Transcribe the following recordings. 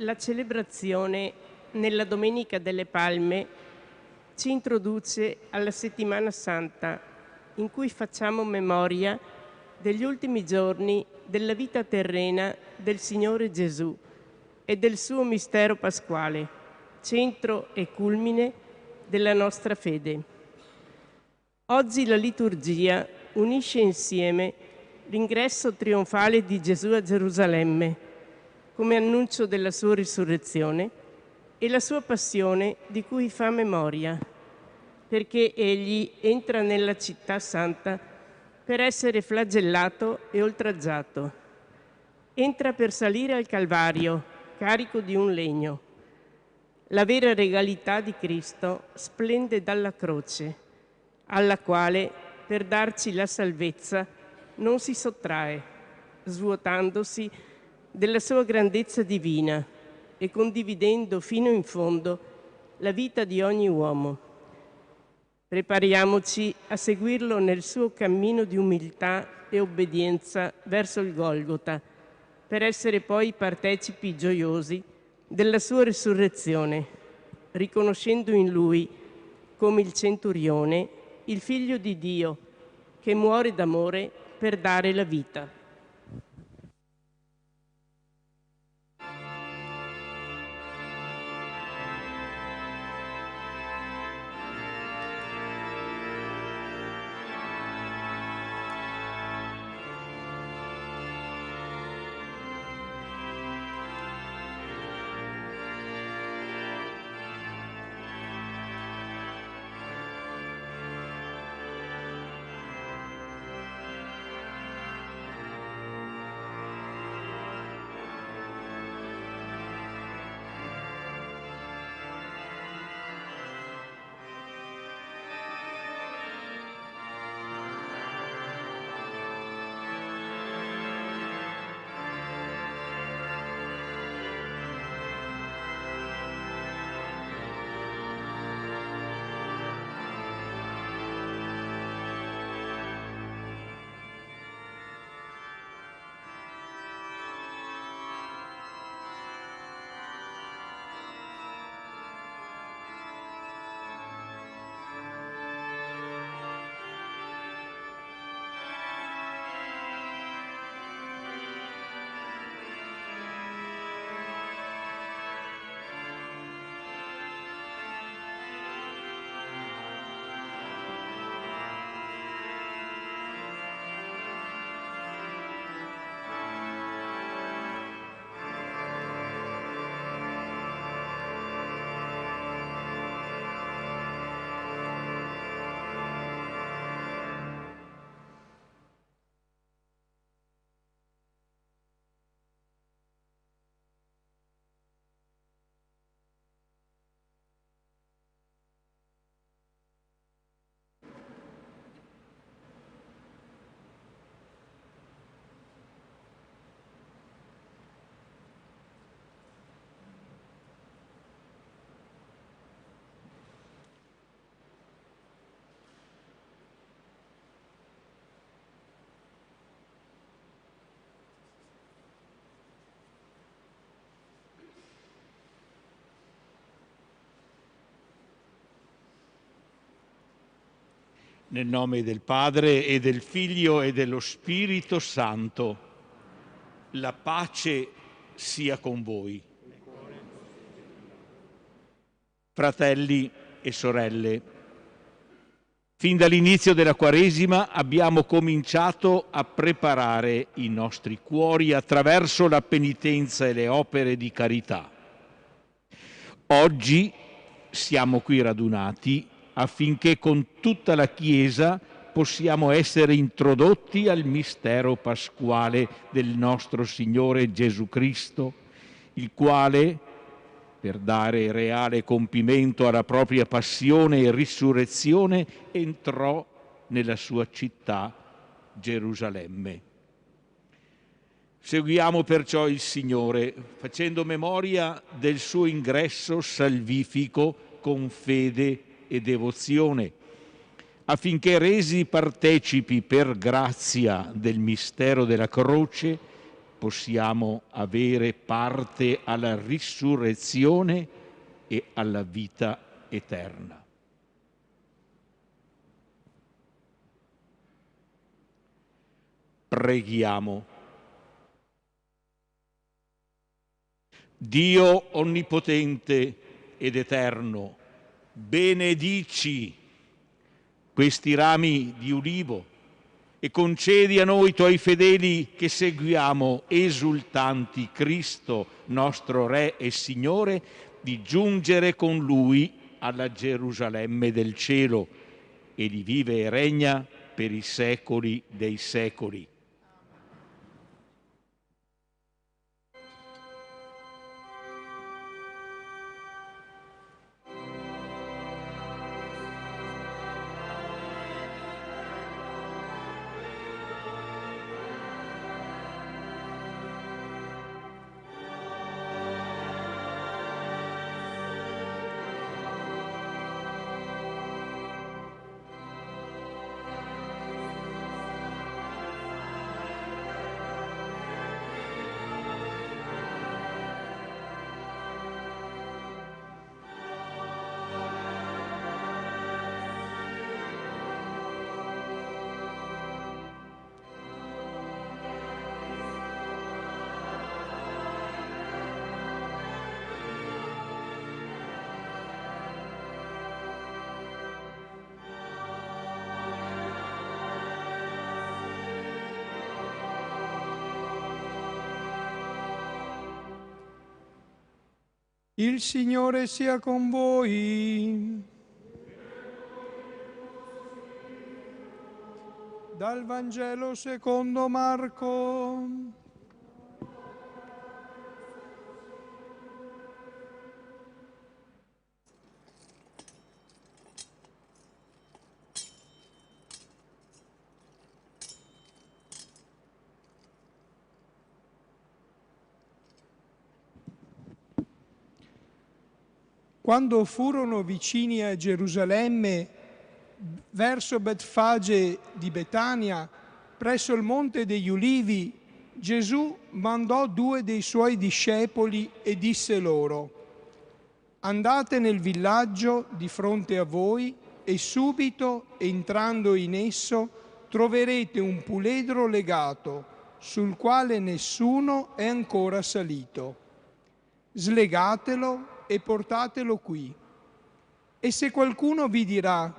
La celebrazione nella Domenica delle Palme ci introduce alla Settimana Santa, in cui facciamo memoria degli ultimi giorni della vita terrena del Signore Gesù e del suo mistero pasquale, centro e culmine della nostra fede. Oggi la liturgia unisce insieme l'ingresso trionfale di Gesù a Gerusalemme come annuncio della sua risurrezione e la sua passione di cui fa memoria, perché egli entra nella città santa per essere flagellato e oltraggiato. Entra per salire al Calvario, carico di un legno. La vera regalità di Cristo splende dalla croce, alla quale, per darci la salvezza, non si sottrae, svuotandosi della sua grandezza divina e condividendo fino in fondo la vita di ogni uomo. Prepariamoci a seguirlo nel suo cammino di umiltà e obbedienza verso il Golgota, per essere poi partecipi gioiosi della sua risurrezione, riconoscendo in lui, come il centurione, il Figlio di Dio, che muore d'amore per dare la vita. Nel nome del Padre e del Figlio e dello Spirito Santo, la pace sia con voi. Fratelli e sorelle, fin dall'inizio della Quaresima abbiamo cominciato a preparare i nostri cuori attraverso la penitenza e le opere di carità. Oggi siamo qui radunati affinché con tutta la Chiesa possiamo essere introdotti al mistero pasquale del nostro Signore Gesù Cristo, il quale, per dare reale compimento alla propria passione e risurrezione, entrò nella sua città, Gerusalemme. Seguiamo perciò il Signore, facendo memoria del suo ingresso salvifico con fede e devozione, affinché resi partecipi per grazia del mistero della croce possiamo avere parte alla risurrezione e alla vita eterna. Preghiamo. Dio onnipotente ed eterno, benedici questi rami di ulivo e concedi a noi tuoi fedeli che seguiamo esultanti Cristo, nostro Re e Signore, di giungere con Lui alla Gerusalemme del cielo. Egli vive e regna per i secoli dei secoli. Il Signore sia con voi. Dal Vangelo secondo Marco. Quando furono vicini a Gerusalemme, verso Betfage di Betania, presso il Monte degli Ulivi, Gesù mandò 2 dei suoi discepoli e disse loro: andate nel villaggio di fronte a voi e subito, entrando in esso, troverete un puledro legato, sul quale nessuno è ancora salito. Slegatelo e portatelo qui. E se qualcuno vi dirà: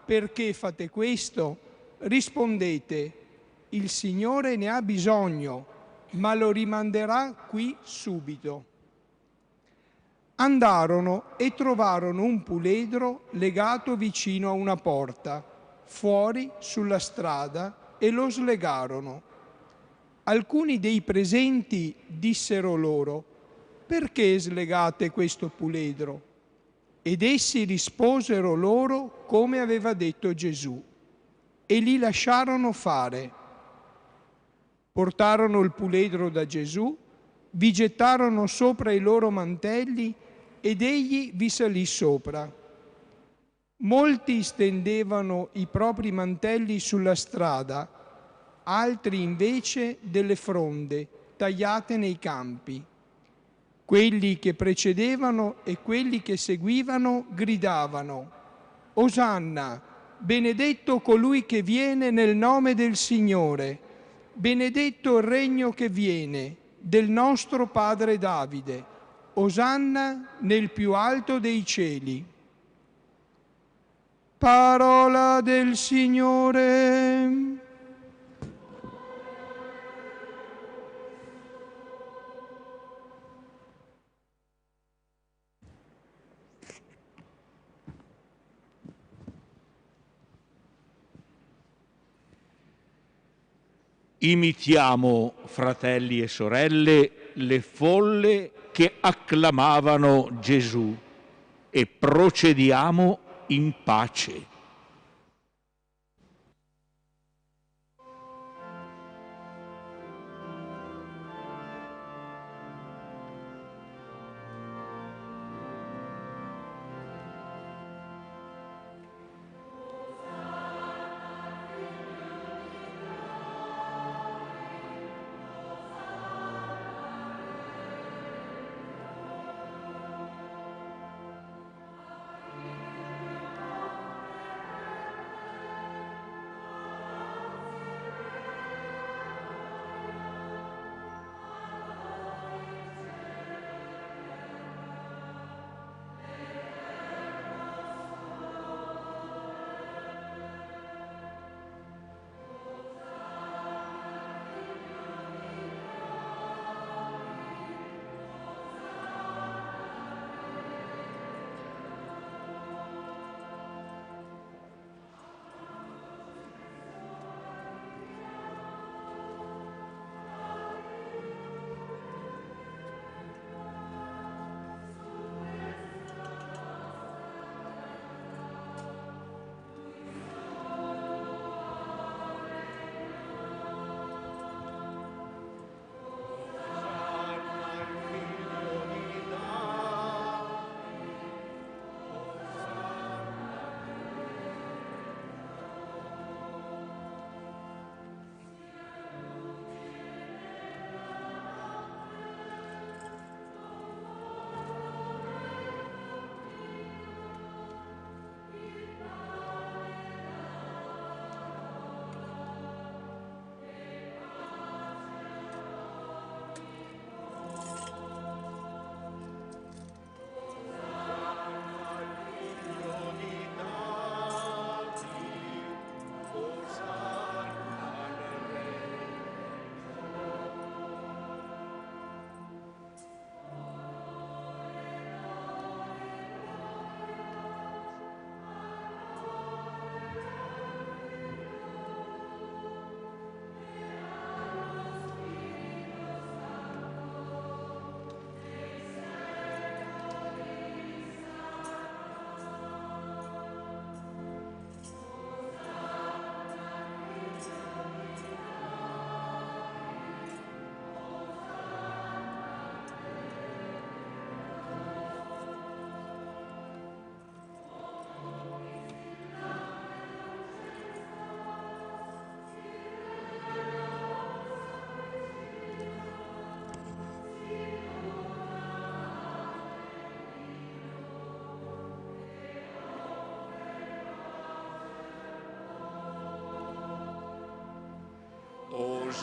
perché fate questo? Rispondete: il Signore ne ha bisogno, ma lo rimanderà qui subito. Andarono e trovarono un puledro legato vicino a una porta, fuori sulla strada, e lo slegarono. Alcuni dei presenti dissero loro: perché slegate questo puledro? Ed essi risposero loro come aveva detto Gesù, e li lasciarono fare. Portarono il puledro da Gesù, vi gettarono sopra i loro mantelli ed egli vi salì sopra. Molti stendevano i propri mantelli sulla strada, altri invece delle fronde tagliate nei campi. Quelli che precedevano e quelli che seguivano gridavano: Osanna, benedetto colui che viene nel nome del Signore, benedetto il regno che viene del nostro padre Davide, Osanna nel più alto dei cieli. Parola del Signore. Imitiamo, fratelli e sorelle, le folle che acclamavano Gesù e procediamo in pace.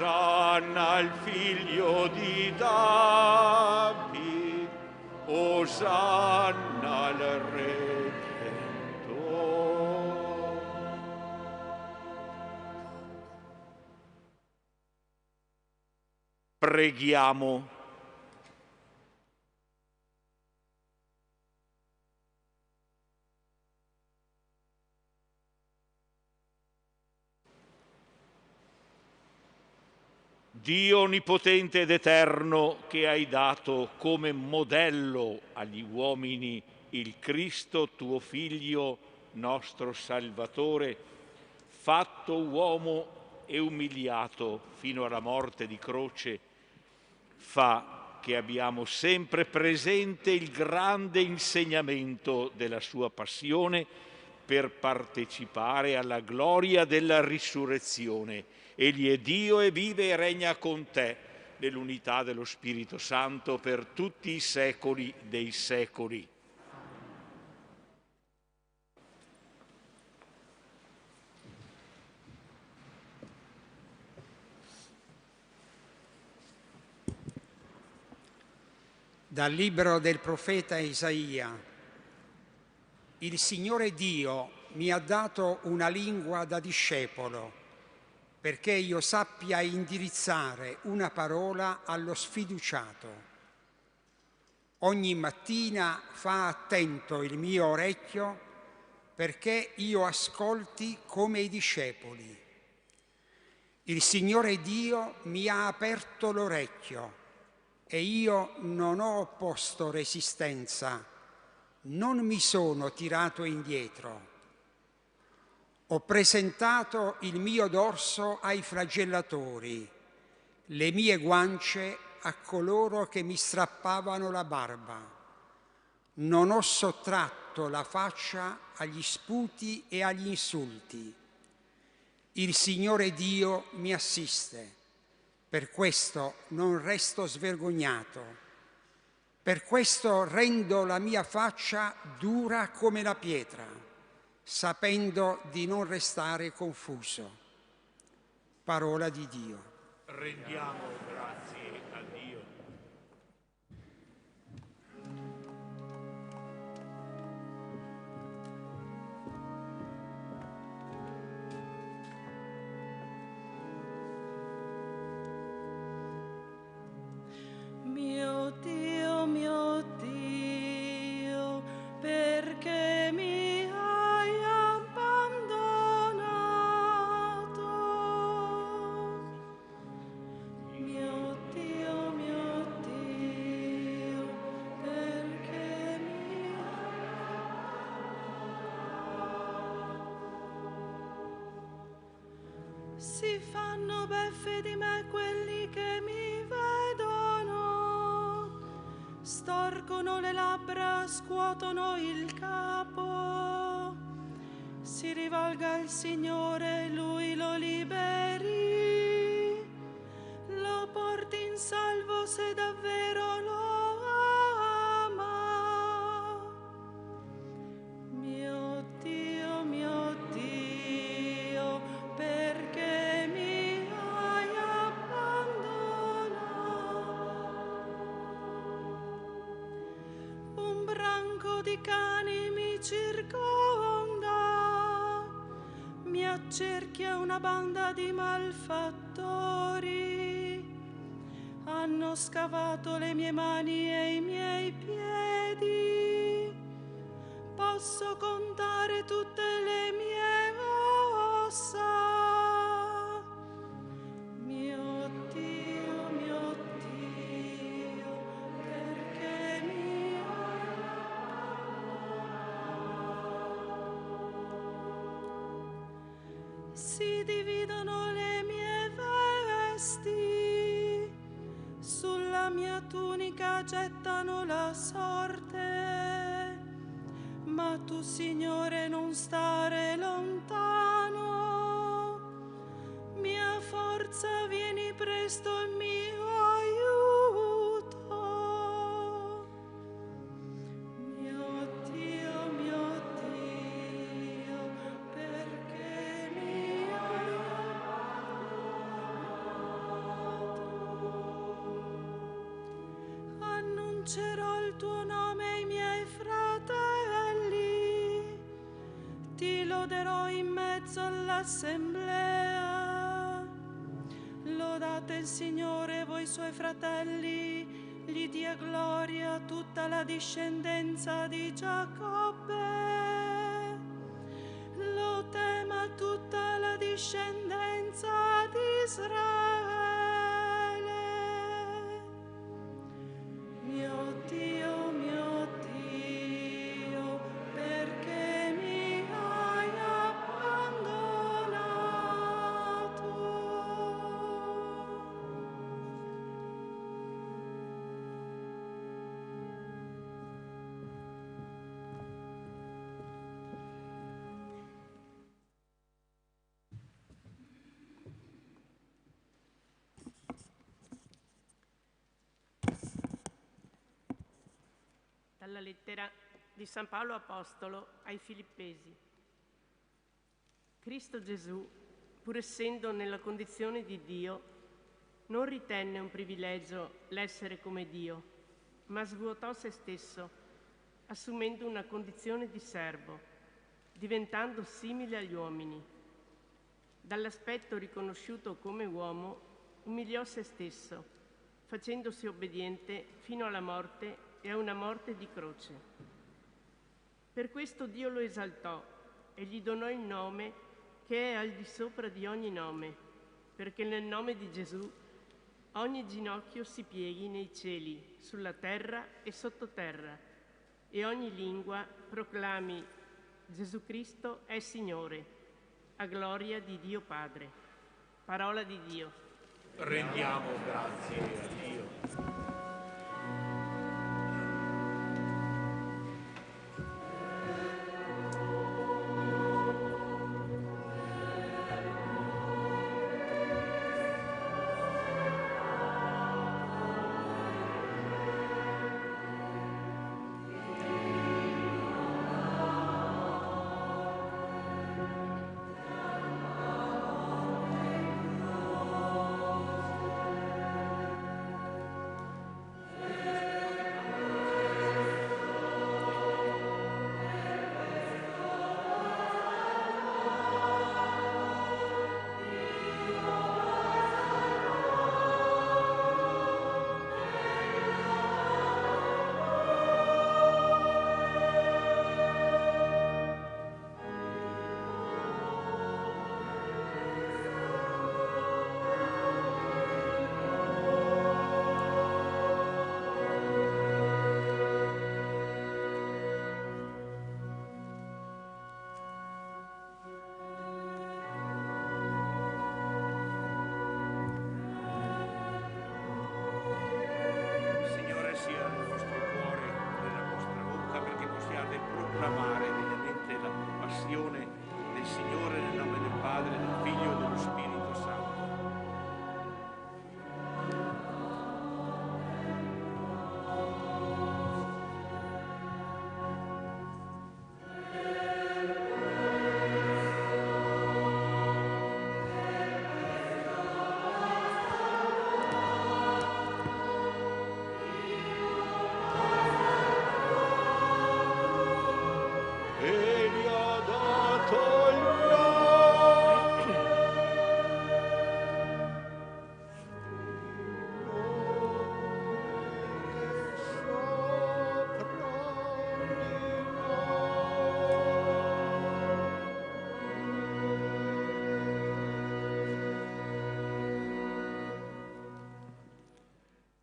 Osanna al figlio di David, Osanna al Redentore. Preghiamo. Dio onnipotente ed eterno, che hai dato come modello agli uomini il Cristo, tuo Figlio, nostro Salvatore, fatto uomo e umiliato fino alla morte di croce, fa che abbiamo sempre presente il grande insegnamento della sua passione per partecipare alla gloria della risurrezione. Egli è Dio e vive e regna con te nell'unità dello Spirito Santo per tutti i secoli dei secoli. Dal libro del profeta Isaia. Il Signore Dio mi ha dato una lingua da discepolo, perché io sappia indirizzare una parola allo sfiduciato. Ogni mattina fa attento il mio orecchio, perché io ascolti come i discepoli. Il Signore Dio mi ha aperto l'orecchio e io non ho opposto resistenza, non mi sono tirato indietro. Ho presentato il mio dorso ai flagellatori, le mie guance a coloro che mi strappavano la barba. Non ho sottratto la faccia agli sputi e agli insulti. Il Signore Dio mi assiste, per questo non resto svergognato, per questo rendo la mia faccia dura come la pietra, sapendo di non restare confuso. Parola di Dio. Rendiamo grazie a Dio. Mio Dio, perché mi hai abbandonato? Mio Dio, perché mi hai abbandonato? Si fanno beffe di me quelli che mi vedono, storcono le labbra, scuotono il capo. Si rivolga al Signore, Lui lo liberi, lo porti in salvo se davvero lo ama. Mio Dio, perché mi hai abbandonato? Un branco di cani mi circonda, mi accerchia una banda di malfattori. Hanno scavato le mie mani e i miei piedi. Posso contare tutte le mie ossa. Mio Dio, perché mi hai abbandonato? Si dividono le mie vesti, sulla mia tunica gettano la sorte. Ma tu, Signore, non stare lontano. Mia forza, vieni presto in mio aiuto. Mio Dio, perché mi hai abbandonato? loderò in mezzo all'assemblea. Lodate il Signore, voi suoi fratelli, gli dia gloria tutta la discendenza di Giacobbe. Lo tema tutta la discendenza di Israele. Mio Dio, perché mi hai abbandonato? Dalla lettera di San Paolo Apostolo ai Filippesi. Cristo Gesù, pur essendo nella condizione di Dio, non ritenne un privilegio l'essere come Dio, ma svuotò se stesso, assumendo una condizione di servo, diventando simile agli uomini. Dall'aspetto riconosciuto come uomo, umiliò se stesso, facendosi obbediente fino alla morte e a una morte di croce. Per questo Dio lo esaltò e gli donò il nome che è al di sopra di ogni nome, perché nel nome di Gesù ogni ginocchio si pieghi nei cieli, sulla terra e sottoterra, e ogni lingua proclami Gesù Cristo è Signore, a gloria di Dio Padre. Parola di Dio. Rendiamo grazie a Dio.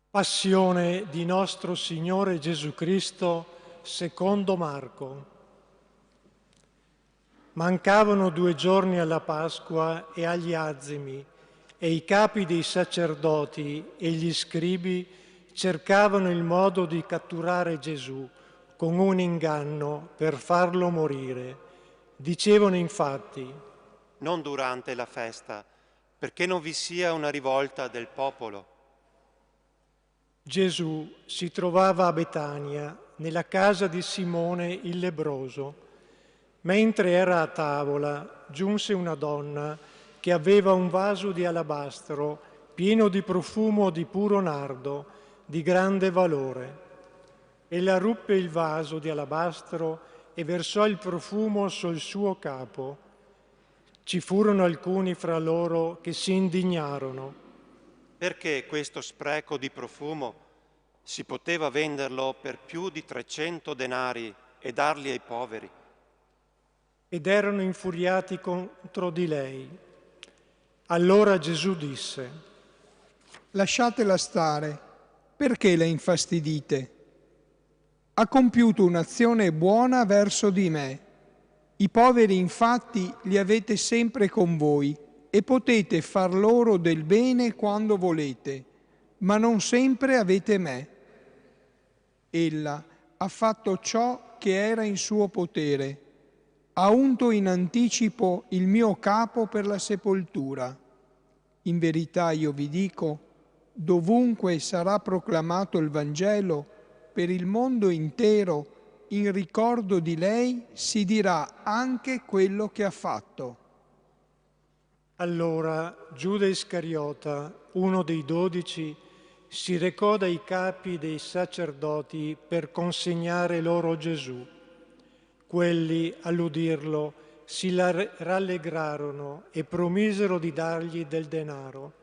Passione di nostro Signore Gesù Cristo secondo Marco. Mancavano 2 giorni alla Pasqua e agli azimi, e i capi dei sacerdoti e gli scribi cercavano il modo di catturare Gesù con un inganno per farlo morire. Dicevano infatti: non durante la festa, perché non vi sia una rivolta del popolo. Gesù si trovava a Betania, nella casa di Simone il lebbroso. Mentre era a tavola, giunse una donna che aveva un vaso di alabastro pieno di profumo di puro nardo, di grande valore. Ella ruppe il vaso di alabastro e versò il profumo sul suo capo. Ci furono alcuni fra loro che si indignarono. Perché questo spreco di profumo? Si poteva venderlo per più di 300 denari e darli ai poveri. Ed erano infuriati contro di lei. Allora Gesù disse: lasciatela stare, perché la infastidite? Ha compiuto un'azione buona verso di me. I poveri infatti li avete sempre con voi e potete far loro del bene quando volete, ma non sempre avete me. Ella ha fatto ciò che era in suo potere, ha unto in anticipo il mio capo per la sepoltura. In verità io vi dico, dovunque sarà proclamato il Vangelo, per il mondo intero, in ricordo di lei si dirà anche quello che ha fatto. Allora Giuda Iscariota, uno dei 12, si recò dai capi dei sacerdoti per consegnare loro Gesù. Quelli, all'udirlo, si rallegrarono e promisero di dargli del denaro.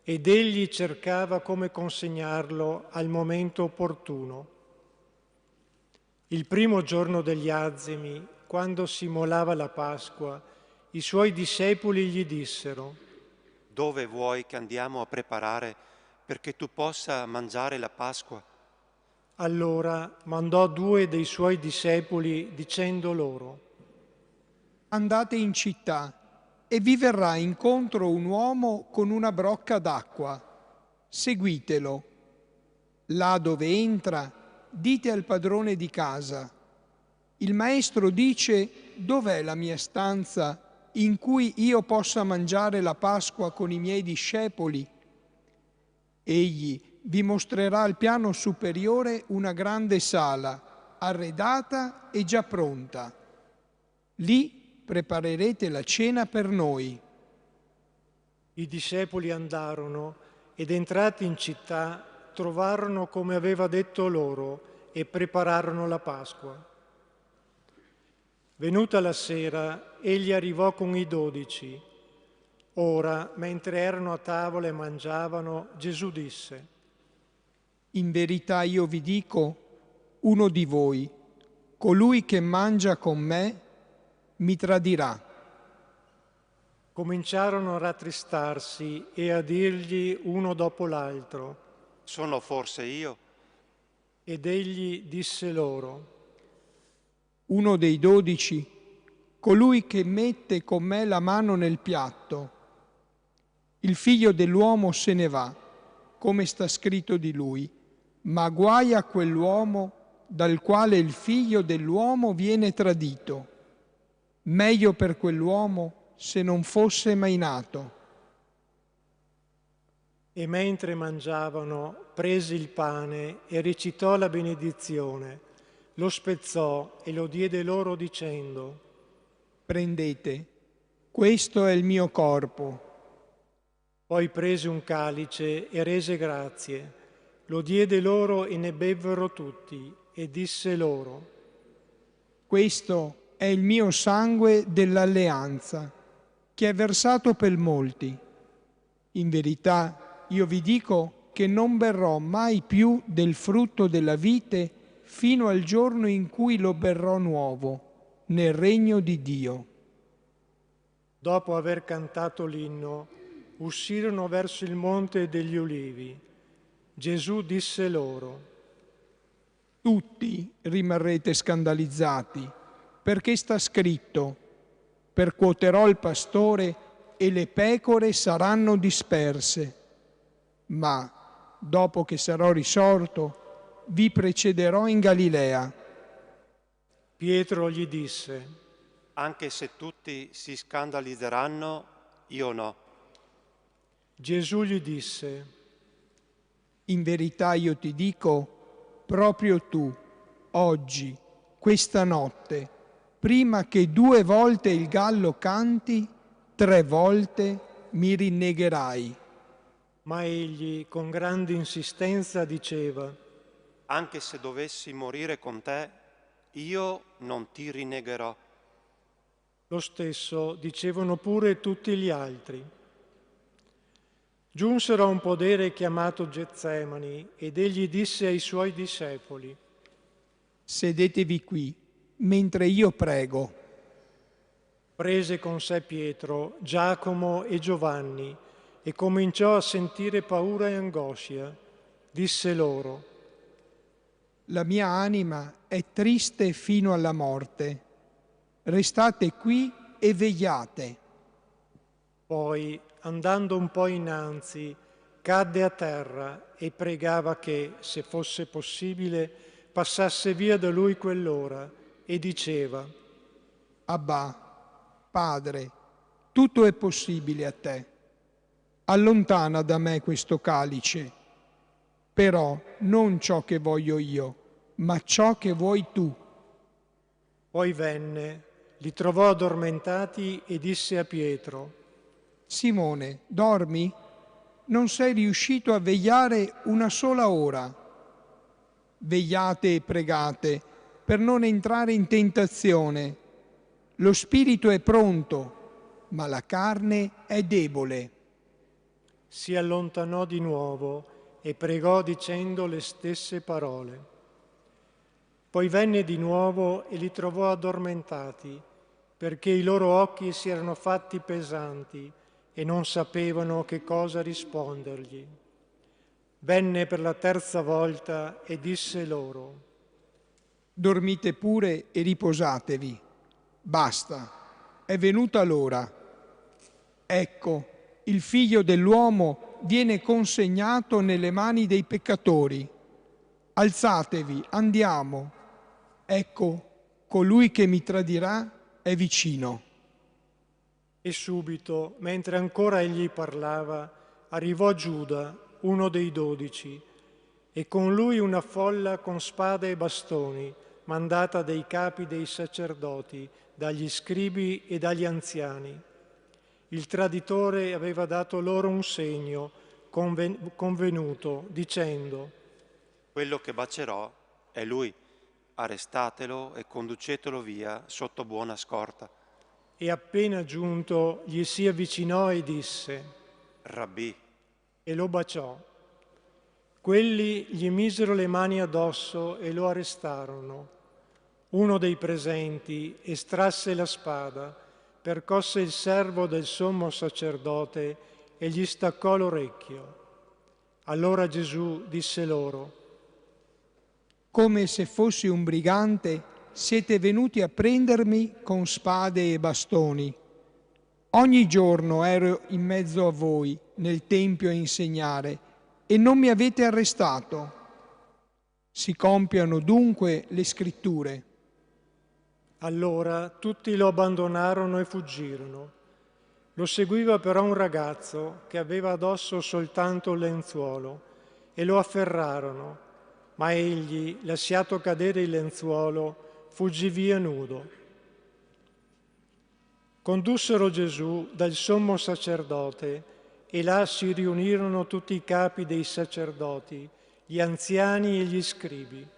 Ed egli cercava come consegnarlo al momento opportuno. Il primo giorno degli Azimi, quando si molava la Pasqua, i suoi discepoli gli dissero: Dove vuoi che andiamo a preparare perché tu possa mangiare la Pasqua? Allora mandò 2 dei suoi discepoli dicendo loro: andate in città e vi verrà incontro un uomo con una brocca d'acqua. Seguitelo. Là dove entra, dite al padrone di casa: il maestro dice, dov'è la mia stanza in cui io possa mangiare la Pasqua con i miei discepoli? Egli vi mostrerà al piano superiore una grande sala, arredata e già pronta. Lì preparerete la cena per noi. I discepoli andarono ed entrati in città trovarono come aveva detto loro e prepararono la Pasqua. Venuta la sera, egli arrivò con i 12. Ora, mentre erano a tavola e mangiavano, Gesù disse: in verità io vi dico, uno di voi, colui che mangia con me, mi tradirà. Cominciarono a rattristarsi e a dirgli uno dopo l'altro: Sono forse io? Ed egli disse loro: uno dei 12, colui che mette con me la mano nel piatto. Il figlio dell'uomo se ne va, come sta scritto di lui, ma guai a quell'uomo dal quale il figlio dell'uomo viene tradito. Meglio per quell'uomo se non fosse mai nato. E mentre mangiavano, prese il pane e recitò la benedizione, lo spezzò e lo diede loro dicendo: prendete, questo è il mio corpo. Poi prese un calice e rese grazie, lo diede loro e ne bevvero tutti, e disse loro: questo è il mio sangue dell'alleanza, che è versato per molti. In verità, io vi dico che non berrò mai più del frutto della vite fino al giorno in cui lo berrò nuovo, nel regno di Dio. Dopo aver cantato l'inno, uscirono verso il monte degli Ulivi. Gesù disse loro: tutti rimarrete scandalizzati, perché sta scritto: percuoterò il pastore e le pecore saranno disperse. Ma, dopo che sarò risorto, vi precederò in Galilea. Pietro gli disse: Anche se tutti si scandalizzeranno, io no. Gesù gli disse: in verità io ti dico, proprio tu, oggi, questa notte, prima che 2 volte il gallo canti, 3 volte mi rinnegherai. Ma egli con grande insistenza diceva: Anche se dovessi morire con te, io non ti rinnegherò. Lo stesso dicevano pure tutti gli altri. Giunsero a un podere chiamato Getsemani ed egli disse ai suoi discepoli: sedetevi qui, mentre io prego. Prese con sé Pietro, Giacomo e Giovanni e cominciò a sentire paura e angoscia. Disse loro: la mia anima è triste fino alla morte. Restate qui e vegliate. Poi, andando un po' innanzi, cadde a terra e pregava che, se fosse possibile, passasse via da lui quell'ora, e diceva: Abbà, Padre, tutto è possibile a te. Allontana da me questo calice, però non ciò che voglio io, ma ciò che vuoi tu. Poi venne, li trovò addormentati e disse a Pietro: Simone, dormi? Non sei riuscito a vegliare una sola ora? Vegliate e pregate per non entrare in tentazione. Lo spirito è pronto, ma la carne è debole. Si allontanò di nuovo e pregò dicendo le stesse parole. Poi venne di nuovo e li trovò addormentati, perché i loro occhi si erano fatti pesanti e non sapevano che cosa rispondergli. Venne per la terza volta e disse loro: dormite pure e riposatevi. Basta, è venuta l'ora. Ecco, il Figlio dell'uomo viene consegnato nelle mani dei peccatori. Alzatevi, andiamo. Ecco, colui che mi tradirà è vicino. E subito, mentre ancora egli parlava, arrivò Giuda, uno dei 12, e con lui una folla con spade e bastoni, mandata dai capi dei sacerdoti, dagli scribi e dagli anziani. Il traditore aveva dato loro un segno convenuto, dicendo: Quello che bacerò è lui. Arrestatelo e conducetelo via sotto buona scorta. E appena giunto gli si avvicinò e disse: Rabbì. E lo baciò. Quelli gli misero le mani addosso e lo arrestarono. Uno dei presenti estrasse la spada, percosse il servo del sommo sacerdote e gli staccò l'orecchio. Allora Gesù disse loro: come se fossi un brigante, siete venuti a prendermi con spade e bastoni. Ogni giorno ero in mezzo a voi nel Tempio a insegnare e non mi avete arrestato. Si compiano dunque le scritture. Allora tutti lo abbandonarono e fuggirono. Lo seguiva però un ragazzo che aveva addosso soltanto il lenzuolo e lo afferrarono, ma egli, lasciato cadere il lenzuolo, fuggì via nudo. Condussero Gesù dal sommo sacerdote e là si riunirono tutti i capi dei sacerdoti, gli anziani e gli scribi.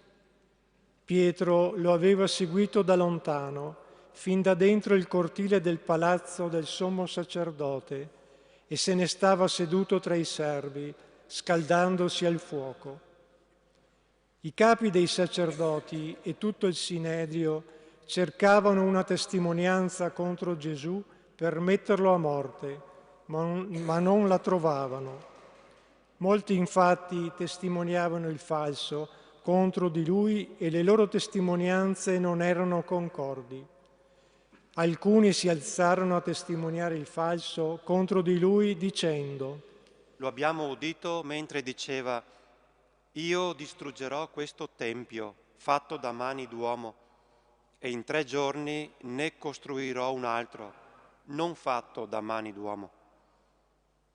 Pietro lo aveva seguito da lontano, fin da dentro il cortile del palazzo del sommo sacerdote, e se ne stava seduto tra i servi, scaldandosi al fuoco. I capi dei sacerdoti e tutto il Sinedrio cercavano una testimonianza contro Gesù per metterlo a morte, ma non la trovavano. Molti infatti testimoniavano il falso contro di lui e le loro testimonianze non erano concordi. Alcuni si alzarono a testimoniare il falso contro di lui dicendo: Lo abbiamo udito mentre diceva: io distruggerò questo tempio fatto da mani d'uomo e in 3 giorni ne costruirò un altro, non fatto da mani d'uomo.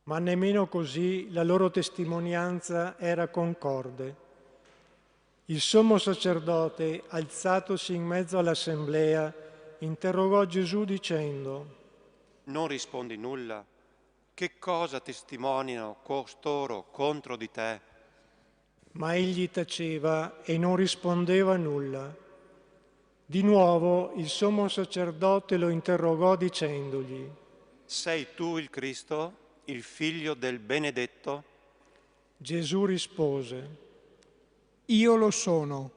Ma nemmeno così la loro testimonianza era concorde. Il sommo sacerdote, alzatosi in mezzo all'assemblea, interrogò Gesù dicendo: Non rispondi nulla? Che cosa testimoniano costoro contro di te? Ma egli taceva e non rispondeva nulla. Di nuovo il sommo sacerdote lo interrogò dicendogli: sei tu il Cristo, il figlio del benedetto? Gesù rispose: Io lo sono.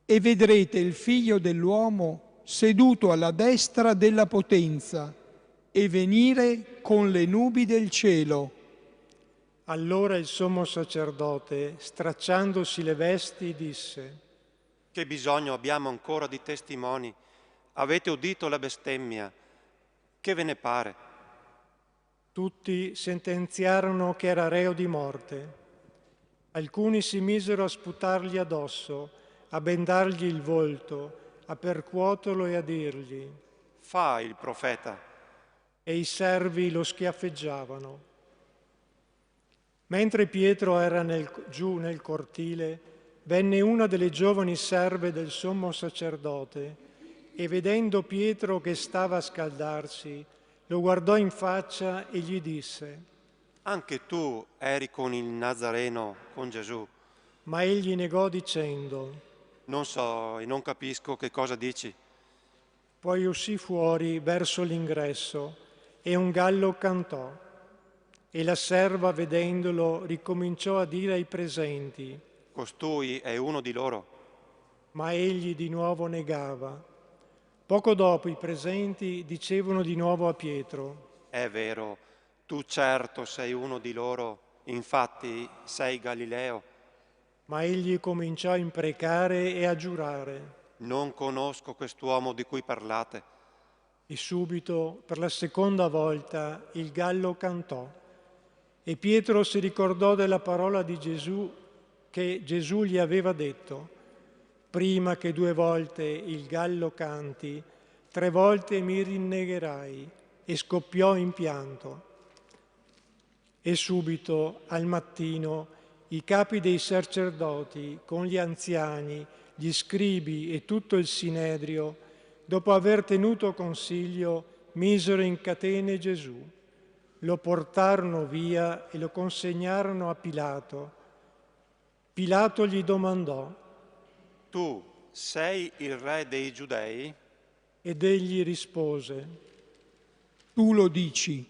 E vedrete il Figlio dell'uomo seduto alla destra della potenza e venire con le nubi del cielo. Allora il sommo sacerdote, stracciandosi le vesti, disse: Che bisogno abbiamo ancora di testimoni? Avete udito la bestemmia. Che ve ne pare? Tutti sentenziarono che era reo di morte. Alcuni si misero a sputargli addosso, a bendargli il volto, a percuoterlo e a dirgli: Fa il profeta. E i servi lo schiaffeggiavano. Mentre Pietro era giù nel cortile, venne una delle giovani serve del sommo sacerdote e vedendo Pietro che stava a scaldarsi, lo guardò in faccia e gli disse: Anche tu eri con il Nazareno, con Gesù. Ma egli negò dicendo: Non so e non capisco che cosa dici. Poi uscì fuori verso l'ingresso e un gallo cantò. E la serva, vedendolo, ricominciò a dire ai presenti: Costui è uno di loro. Ma egli di nuovo negava. Poco dopo i presenti dicevano di nuovo a Pietro: È vero, tu certo sei uno di loro, infatti sei Galileo. Ma egli cominciò a imprecare e a giurare. Non conosco quest'uomo di cui parlate. E subito, per la seconda volta, il gallo cantò. E Pietro si ricordò della parola di Gesù che Gesù gli aveva detto: prima che 2 volte il gallo canti, 3 volte mi rinnegherai. E scoppiò in pianto. E subito, al mattino, i capi dei sacerdoti, con gli anziani, gli scribi e tutto il sinedrio, dopo aver tenuto consiglio, misero in catene Gesù. Lo portarono via e lo consegnarono a Pilato. Pilato gli domandò: Tu sei il re dei Giudei? Ed egli rispose: Tu lo dici.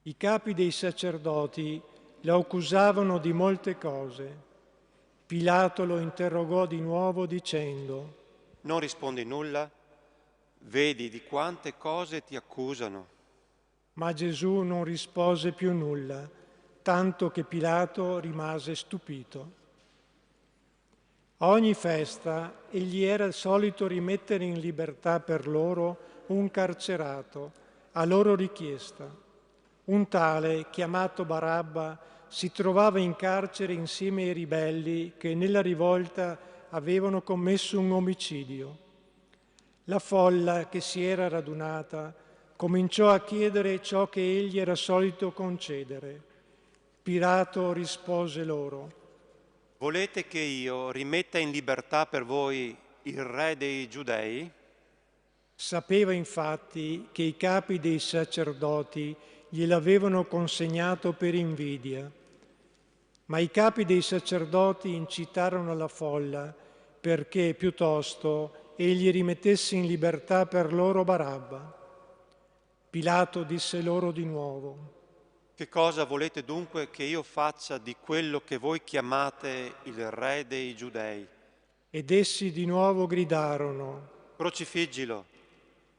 I capi dei sacerdoti lo accusavano di molte cose. Pilato lo interrogò di nuovo dicendo: Non rispondi nulla? Vedi di quante cose ti accusano. Ma Gesù non rispose più nulla, tanto che Pilato rimase stupito. A ogni festa egli era solito rimettere in libertà per loro un carcerato, a loro richiesta. Un tale, chiamato Barabba, si trovava in carcere insieme ai ribelli che nella rivolta avevano commesso un omicidio. La folla che si era radunata cominciò a chiedere ciò che egli era solito concedere. Pilato rispose loro: Volete che io rimetta in libertà per voi il re dei Giudei? Sapeva infatti che i capi dei sacerdoti gliel'avevano consegnato per invidia. Ma i capi dei sacerdoti incitarono la folla perché piuttosto egli rimettesse in libertà per loro Barabba. Pilato disse loro di nuovo: Che cosa volete dunque che io faccia di quello che voi chiamate il re dei Giudei? Ed essi di nuovo gridarono. Crocifiggilo.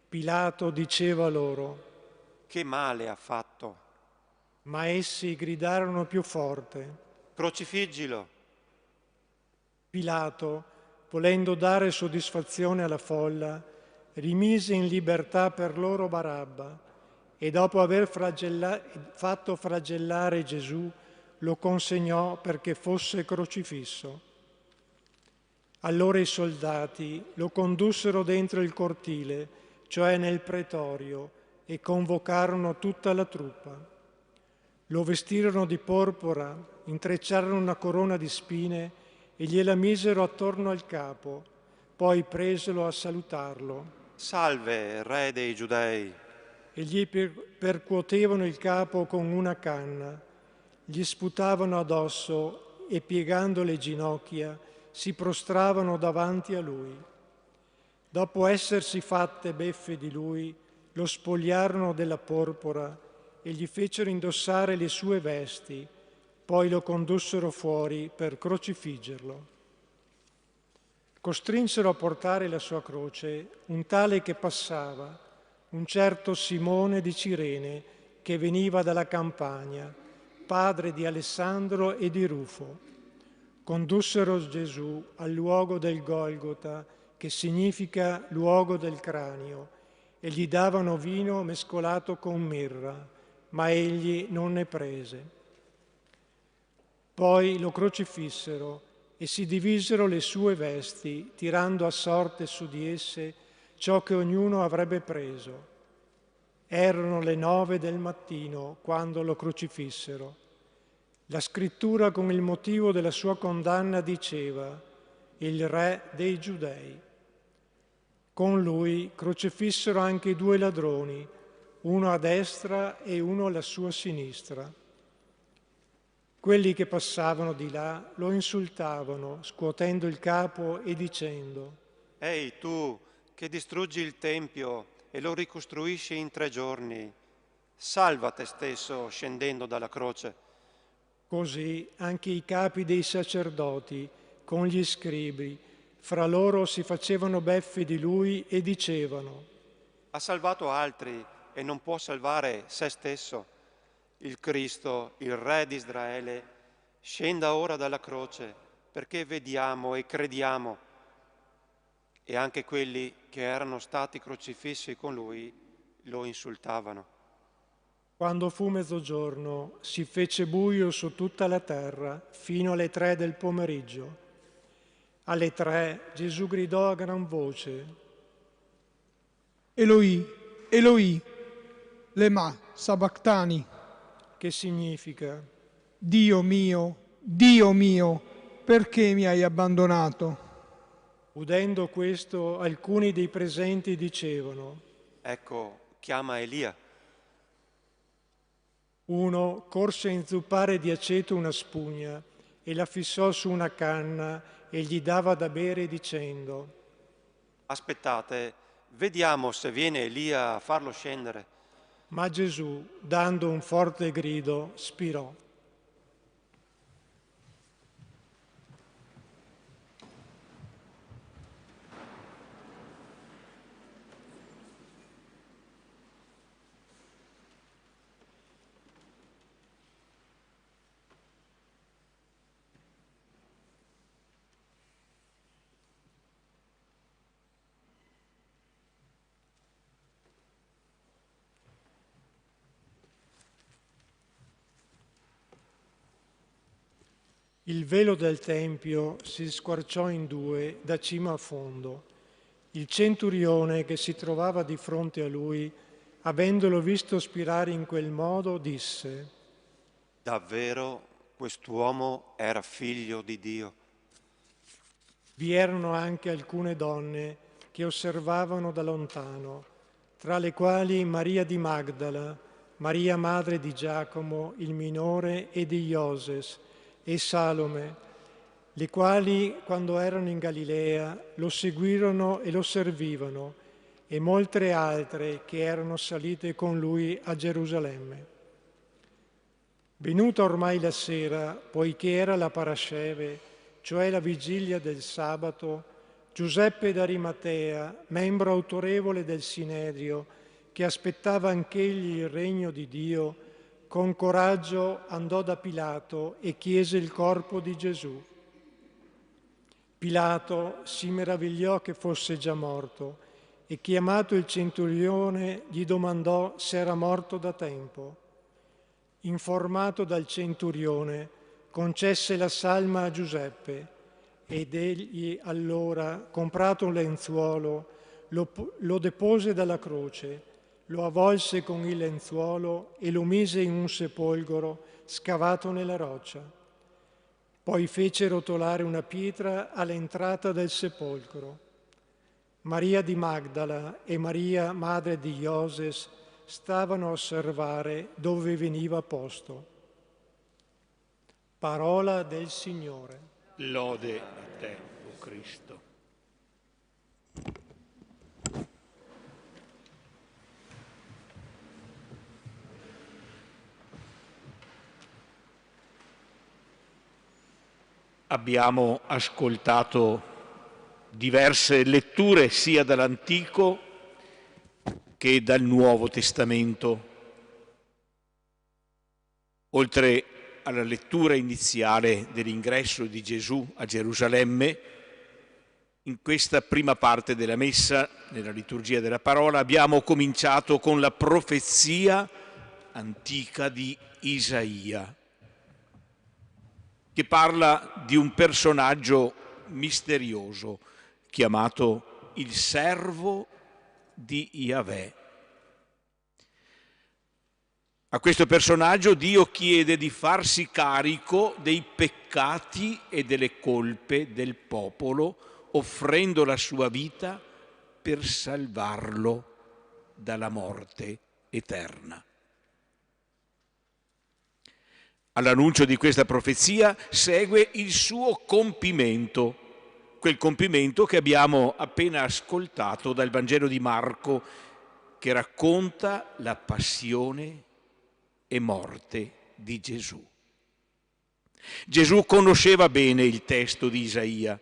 Pilato diceva loro: Che male ha fatto? Ma essi gridarono più forte: Crocifiggilo. Pilato, volendo dare soddisfazione alla folla, rimise in libertà per loro Barabba e dopo aver fatto flagellare Gesù, lo consegnò perché fosse crocifisso. Allora i soldati lo condussero dentro il cortile, cioè nel pretorio, e convocarono tutta la truppa. Lo vestirono di porpora, intrecciarono una corona di spine e gliela misero attorno al capo, poi presero a salutarlo. Salve, re dei Giudei. E gli percuotevano il capo con una canna, gli sputavano addosso e piegando le ginocchia si prostravano davanti a lui. Dopo essersi fatte beffe di lui, lo spogliarono della porpora e gli fecero indossare le sue vesti, poi lo condussero fuori per crocifiggerlo. Costrinsero a portare la sua croce un tale che passava, un certo Simone di Cirene, che veniva dalla Campania, padre di Alessandro e di Rufo. Condussero Gesù al luogo del Golgota, che significa luogo del cranio, e gli davano vino mescolato con mirra, ma egli non ne prese. Poi lo crocifissero e si divisero le sue vesti, tirando a sorte su di esse ciò che ognuno avrebbe preso. Erano le 9 del mattino quando lo crocifissero. La scrittura con il motivo della sua condanna diceva: il re dei Giudei. Con lui crocifissero anche i 2 ladroni, uno a destra e uno alla sua sinistra. Quelli che passavano di là lo insultavano, scuotendo il capo e dicendo: Ehi tu, che distruggi il Tempio e lo ricostruisci in 3 giorni, salva te stesso scendendo dalla croce. Così anche i capi dei sacerdoti, con gli scribi, fra loro si facevano beffe di lui e dicevano: Ha salvato altri e non può salvare se stesso. Il Cristo, il Re di Israele, scenda ora dalla croce perché vediamo e crediamo. E anche quelli che erano stati crocifissi con lui lo insultavano. Quando fu mezzogiorno si fece buio su tutta la terra fino alle 3 del pomeriggio. Alle 3 Gesù gridò a gran voce: Eloi, Eloi, lema sabachthani, che significa: Dio mio, perché mi hai abbandonato? Udendo questo, alcuni dei presenti dicevano: Ecco, chiama Elia. Uno corse a inzuppare di aceto una spugna e la fissò su una canna e gli dava da bere dicendo: Aspettate, vediamo se viene Elia a farlo scendere. Ma Gesù, dando un forte grido, spirò. Il velo del Tempio si squarciò in 2 da cima a fondo. Il centurione che si trovava di fronte a lui, avendolo visto spirare in quel modo, disse: Davvero quest'uomo era figlio di Dio. Vi erano anche alcune donne che osservavano da lontano, tra le quali Maria di Magdala, Maria madre di Giacomo, il minore, e di Ioses, e Salome, le quali, quando erano in Galilea, lo seguirono e lo servivano, e molte altre che erano salite con lui a Gerusalemme. Venuta ormai la sera, poiché era la Parasceve, cioè la vigilia del sabato, Giuseppe d'Arimatea, membro autorevole del Sinedrio, che aspettava anch'egli il regno di Dio, con coraggio andò da Pilato e chiese il corpo di Gesù. Pilato si meravigliò che fosse già morto e, chiamato il centurione, gli domandò se era morto da tempo. Informato dal centurione, concesse la salma a Giuseppe ed egli allora, comprato un lenzuolo, lo depose dalla croce, lo avvolse con il lenzuolo e lo mise in un sepolcro scavato nella roccia. Poi fece rotolare una pietra all'entrata del sepolcro. Maria di Magdala e Maria, madre di Ioses, stavano a osservare dove veniva posto. Parola del Signore. Lode a te, o Cristo. Abbiamo ascoltato diverse letture sia dall'Antico che dal Nuovo Testamento. Oltre alla lettura iniziale dell'ingresso di Gesù a Gerusalemme, in questa prima parte della Messa, nella liturgia della parola, abbiamo cominciato con la profezia antica di Isaia, che parla di un personaggio misterioso chiamato il servo di Yahweh. A questo personaggio Dio chiede di farsi carico dei peccati e delle colpe del popolo, offrendo la sua vita per salvarlo dalla morte eterna. All'annuncio di questa profezia segue il suo compimento, quel compimento che abbiamo appena ascoltato dal Vangelo di Marco, che racconta la passione e morte di Gesù. Gesù conosceva bene il testo di Isaia,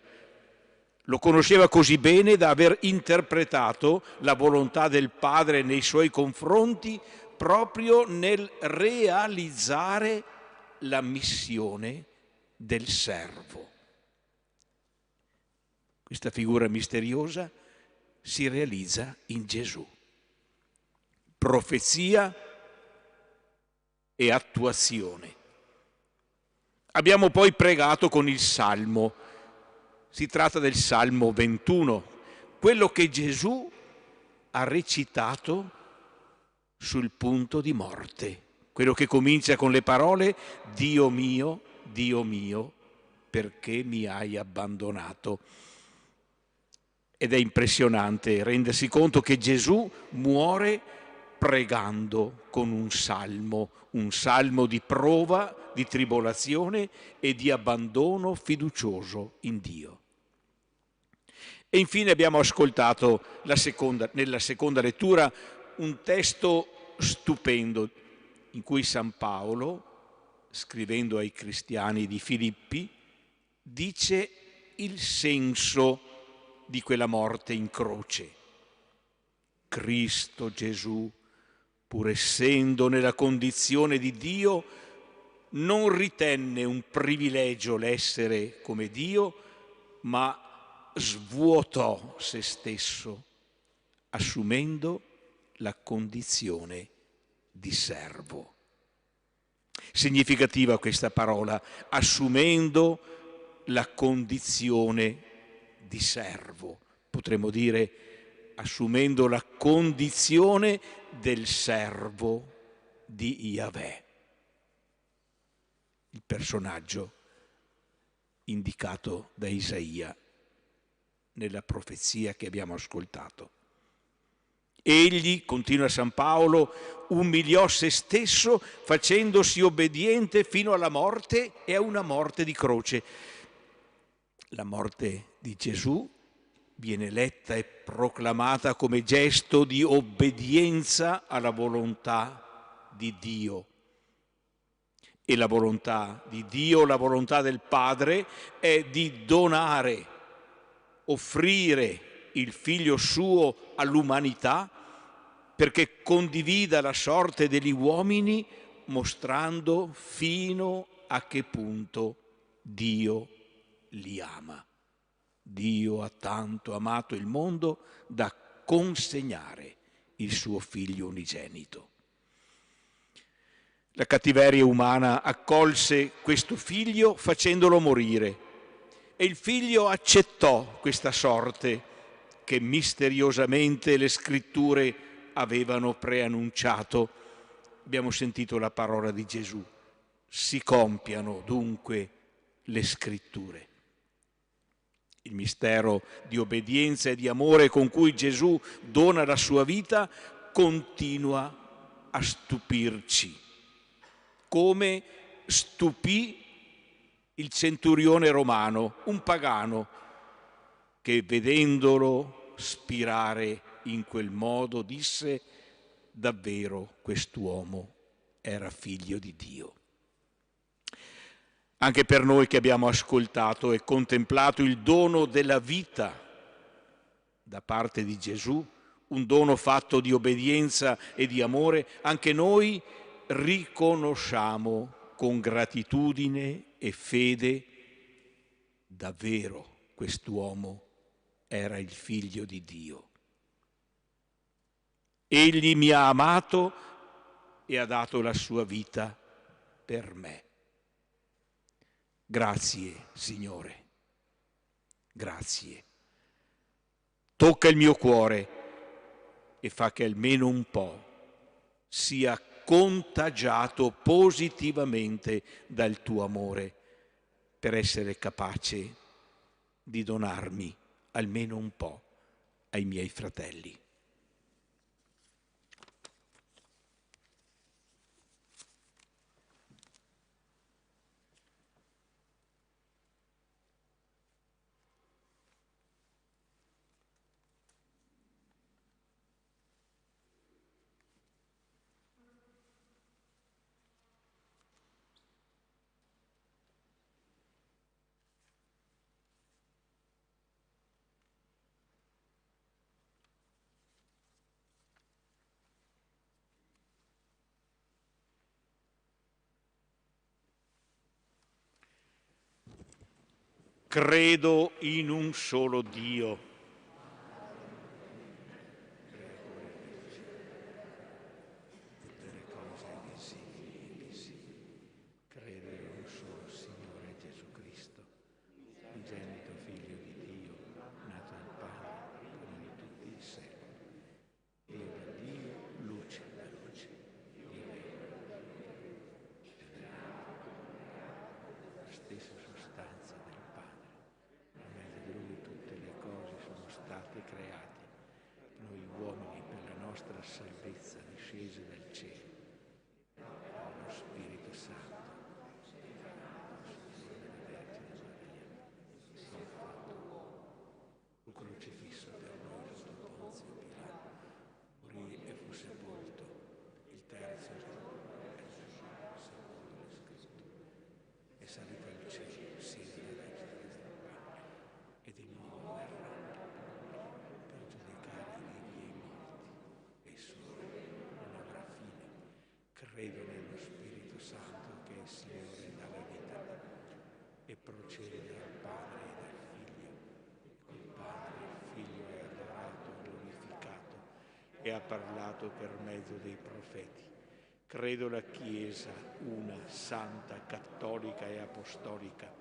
lo conosceva così bene da aver interpretato la volontà del Padre nei suoi confronti proprio nel realizzare la missione del servo. Questa figura misteriosa si realizza in Gesù. Profezia e attuazione. Abbiamo poi pregato con il Salmo. Si tratta del Salmo 21, quello che Gesù ha recitato sul punto di morte. Quello che comincia con le parole Dio mio, perché mi hai abbandonato. Ed è impressionante rendersi conto che Gesù muore pregando con un salmo di prova, di tribolazione e di abbandono fiducioso in Dio. E infine abbiamo ascoltato nella seconda lettura un testo stupendo in cui San Paolo, scrivendo ai cristiani di Filippi, dice il senso di quella morte in croce. Cristo Gesù, pur essendo nella condizione di Dio, non ritenne un privilegio l'essere come Dio, ma svuotò se stesso, assumendo la condizione di servo. Significativa questa parola, assumendo la condizione di servo. Potremmo dire assumendo la condizione del servo di Yahweh, il personaggio indicato da Isaia nella profezia che abbiamo ascoltato. Egli, continua San Paolo, umiliò se stesso facendosi obbediente fino alla morte e a una morte di croce. La morte di Gesù viene letta e proclamata come gesto di obbedienza alla volontà di Dio. E la volontà di Dio, la volontà del Padre, è di donare, offrire il Figlio suo all'umanità perché condivida la sorte degli uomini, mostrando fino a che punto Dio li ama. Dio ha tanto amato il mondo da consegnare il suo Figlio unigenito. La cattiveria umana accolse questo Figlio facendolo morire e il Figlio accettò questa sorte che misteriosamente le Scritture avevano preannunciato. Abbiamo sentito la parola di Gesù: si compiano dunque le Scritture. Il mistero di obbedienza e di amore con cui Gesù dona la sua vita continua a stupirci, come stupì il centurione romano, un pagano, che vedendolo spirare in quel modo disse: davvero quest'uomo era figlio di Dio. anche per noi che abbiamo ascoltato e contemplato il dono della vita da parte di Gesù, un dono fatto di obbedienza e di amore, anche noi riconosciamo con gratitudine e fede davvero quest'uomo era il figlio di Dio. Egli mi ha amato e ha dato la sua vita per me. Grazie, Signore. Grazie. Tocca il mio cuore e fa che almeno un po' sia contagiato positivamente dal tuo amore per essere capace di donarmi almeno un po' ai miei fratelli. Credo in un solo Dio. Credo in un solo Signore Gesù Cristo, unigenito Figlio di Dio, nato dal Padre, prima di tutti i secoli. Dio da Dio, luce da luce. Dio la stessa sostanza del Padre. Per mezzo di Lui tutte le cose sono state create. Noi uomini per la nostra salvezza discesi dal cielo. Lo Spirito Santo. Fu crocifisso per noi sotto Ponzio Pilato, morì e fu sepolto. Il terzo giorno, secondo le scritture, è salito al cielo, siede alla destra del Padre, e di nuovo verrà per giudicare i vivi e i morti, e il suo regno non avrà fine. Credo nello Spirito Santo che è il Signore dalla vita e procede dal Padre e dal Figlio. Il Padre e il Figlio è adorato, glorificato e ha parlato per mezzo dei profeti. Credo la Chiesa, una, santa, cattolica e apostolica.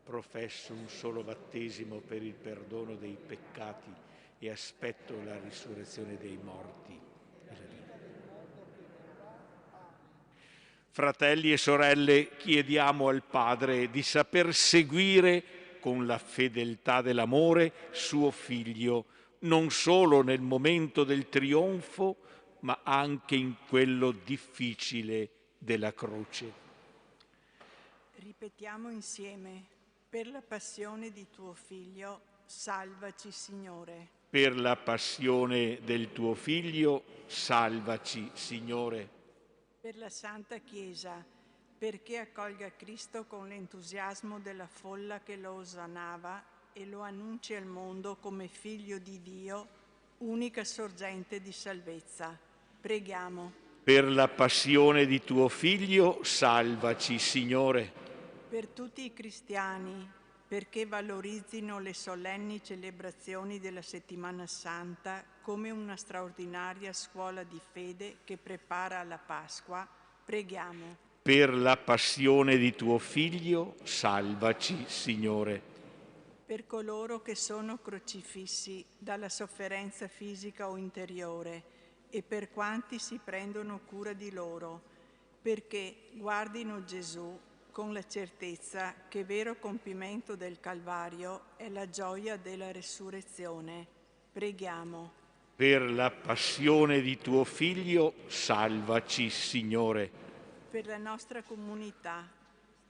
Professo un solo battesimo per il perdono dei peccati e aspetto la risurrezione dei morti e la vita. Fratelli e sorelle, chiediamo al Padre di saper seguire con la fedeltà dell'amore suo Figlio, non solo nel momento del trionfo, ma anche in quello difficile della croce. Ripetiamo insieme: per la passione di tuo Figlio, salvaci, Signore. Per la passione del tuo Figlio, salvaci, Signore. Per la Santa Chiesa, perché accolga Cristo con l'entusiasmo della folla che lo osannava e lo annunci al mondo come Figlio di Dio, unica sorgente di salvezza. Preghiamo. Per la passione di tuo Figlio, salvaci, Signore. Per tutti i cristiani, perché valorizzino le solenni celebrazioni della Settimana Santa come una straordinaria scuola di fede che prepara alla Pasqua, preghiamo. Per la passione di tuo Figlio, salvaci, Signore. Per coloro che sono crocifissi dalla sofferenza fisica o interiore e per quanti si prendono cura di loro, perché guardino Gesù con la certezza che vero compimento del Calvario è la gioia della resurrezione. Preghiamo. Per la passione di tuo Figlio, salvaci, Signore. Per la nostra comunità,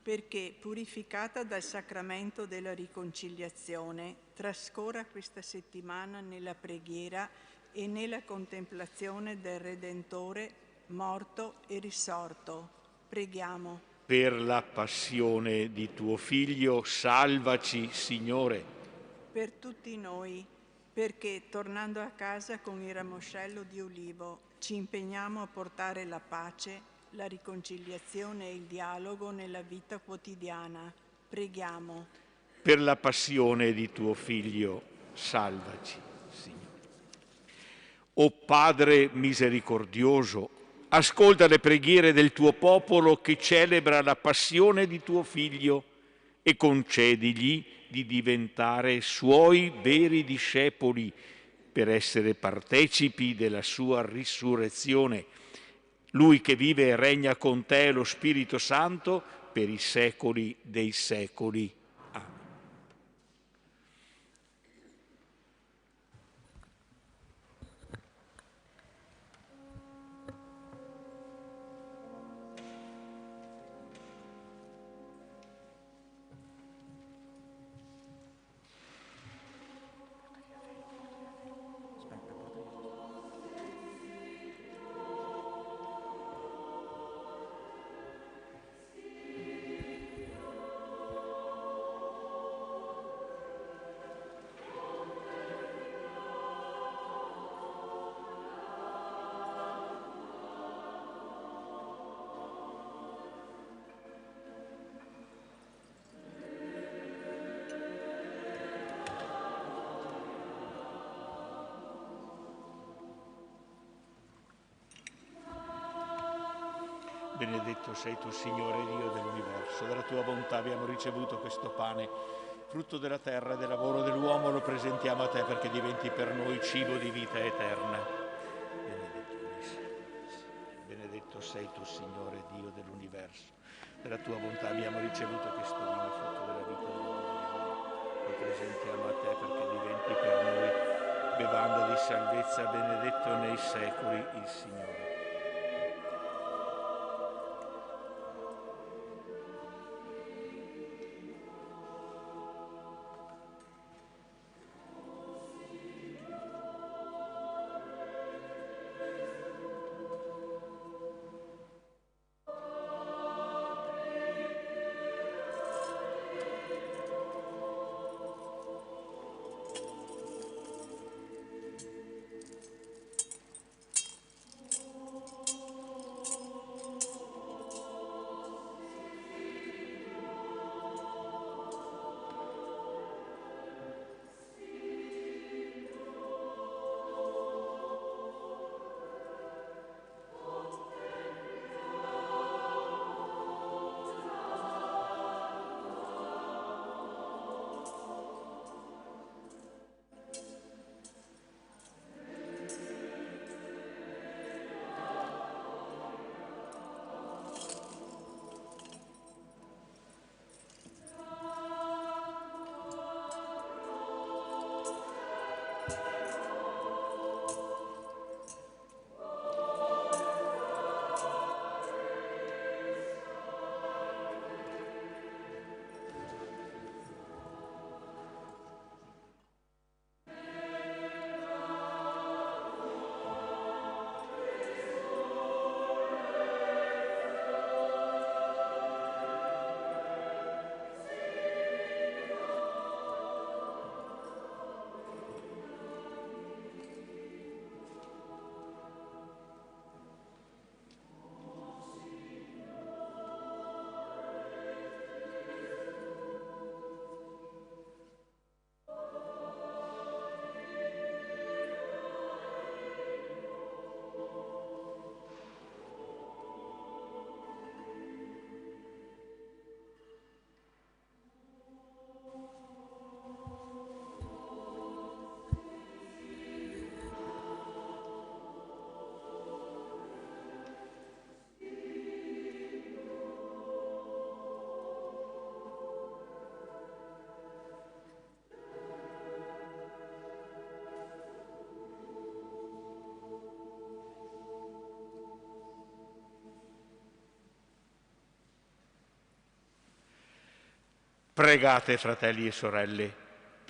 perché purificata dal sacramento della riconciliazione, trascorra questa settimana nella preghiera e nella contemplazione del Redentore morto e risorto. Preghiamo. Per la passione di tuo Figlio, salvaci, Signore. Per tutti noi, perché tornando a casa con il ramoscello di ulivo ci impegniamo a portare la pace, la riconciliazione e il dialogo nella vita quotidiana. Preghiamo. Per la passione di tuo Figlio, salvaci, Signore. O Padre misericordioso, ascolta le preghiere del tuo popolo che celebra la passione di tuo Figlio e concedigli di diventare suoi veri discepoli per essere partecipi della sua risurrezione. Lui che vive e regna con te, lo Spirito Santo, per i secoli dei secoli. Amen. Benedetto sei tu, Signore Dio dell'universo. Dalla tua bontà abbiamo ricevuto questo pane, frutto della terra e del lavoro dell'uomo. Lo presentiamo a te perché diventi per noi cibo di vita eterna. Benedetto sei tu, Signore Dio dell'universo. Dalla tua bontà abbiamo ricevuto questo vino, frutto della vita e del lavoro dell'uomo. Lo presentiamo a te perché diventi per noi bevanda di salvezza. Benedetto nei secoli il Signore. Pregate, fratelli e sorelle,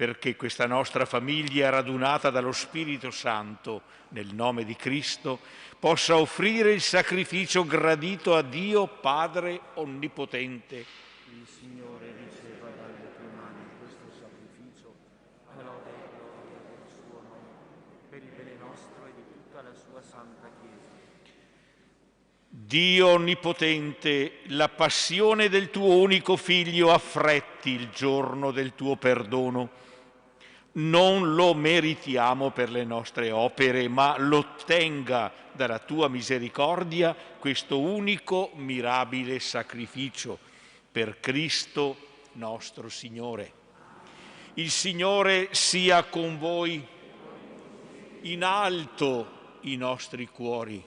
perché questa nostra famiglia radunata dallo Spirito Santo nel nome di Cristo possa offrire il sacrificio gradito a Dio Padre Onnipotente. Il Signore riceva dalle tue mani questo sacrificio, a lode e gloria del suo nome, per il bene nostro e di tutta la sua santa Chiesa. Dio Onnipotente, la passione del tuo unico Figlio affretti il giorno del tuo perdono. Non lo meritiamo per le nostre opere, ma l'ottenga dalla tua misericordia questo unico mirabile sacrificio per Cristo nostro Signore. Il Signore sia con voi, in alto i nostri cuori.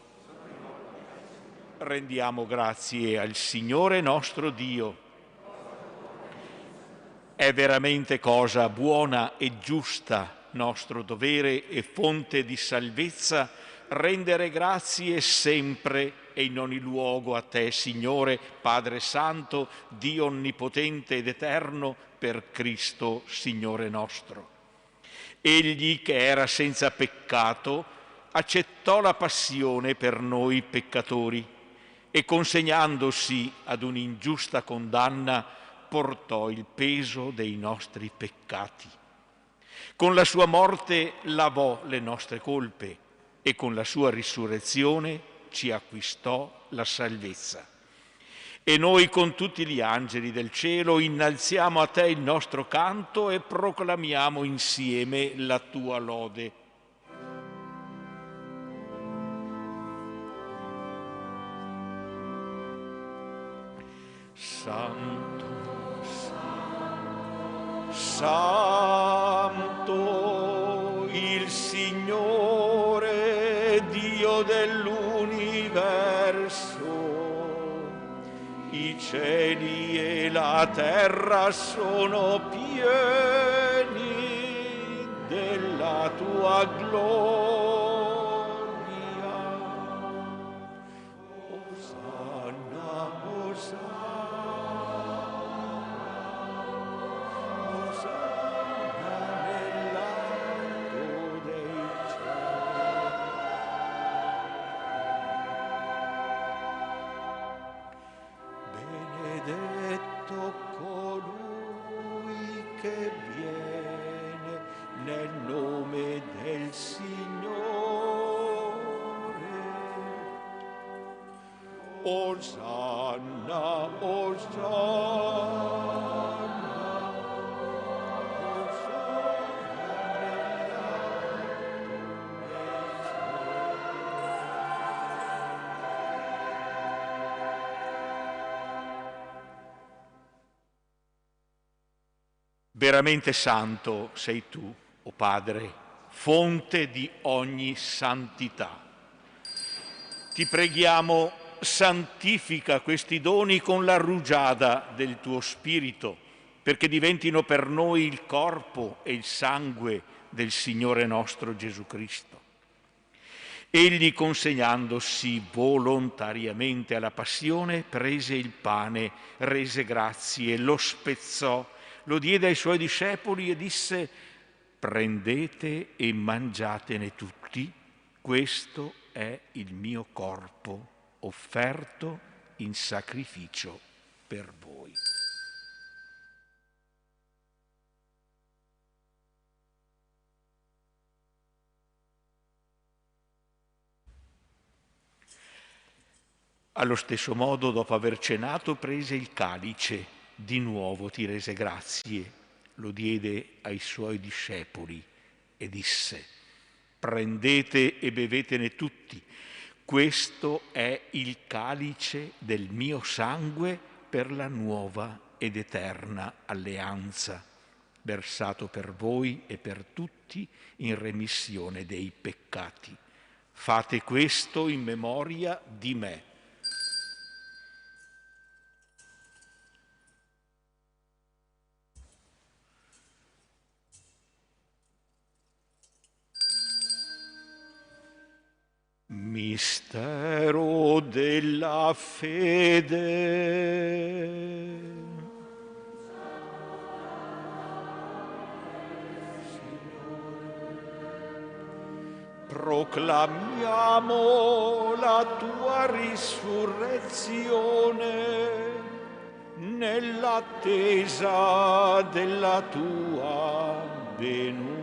Rendiamo grazie al Signore nostro Dio. È veramente cosa buona e giusta, nostro dovere e fonte di salvezza, rendere grazie sempre e in ogni luogo a Te, Signore, Padre Santo, Dio Onnipotente ed Eterno, per Cristo, Signore nostro. Egli, che era senza peccato, accettò la passione per noi peccatori e, consegnandosi ad un'ingiusta condanna, portò il peso dei nostri peccati. Con la sua morte lavò le nostre colpe e con la sua risurrezione ci acquistò la salvezza. E noi con tutti gli angeli del cielo innalziamo a te il nostro canto e proclamiamo insieme la tua lode. Santo, Santo, il Signore, Dio dell'universo, i cieli e la terra sono pieni della tua gloria. Osanna, Osanna. Osanna, Osanna, Veramente santo sei tu, o Padre, fonte di ogni santità. Ti preghiamo, santifica questi doni con la rugiada del tuo Spirito, perché diventino per noi il corpo e il sangue del Signore nostro Gesù Cristo. Egli, consegnandosi volontariamente alla passione, prese il pane, rese grazie, lo spezzò, lo diede ai suoi discepoli e disse: prendete e mangiatene tutti, questo è il mio corpo offerto in sacrificio per voi. Allo stesso modo, dopo aver cenato, prese il calice, di nuovo ti rese grazie, lo diede ai suoi discepoli e disse: prendete e bevetene tutti, questo è il calice del mio sangue per la nuova ed eterna alleanza, versato per voi e per tutti in remissione dei peccati. Fate questo in memoria di me. Mistero della fede. Proclamiamo la tua risurrezione nell'attesa della tua venuta.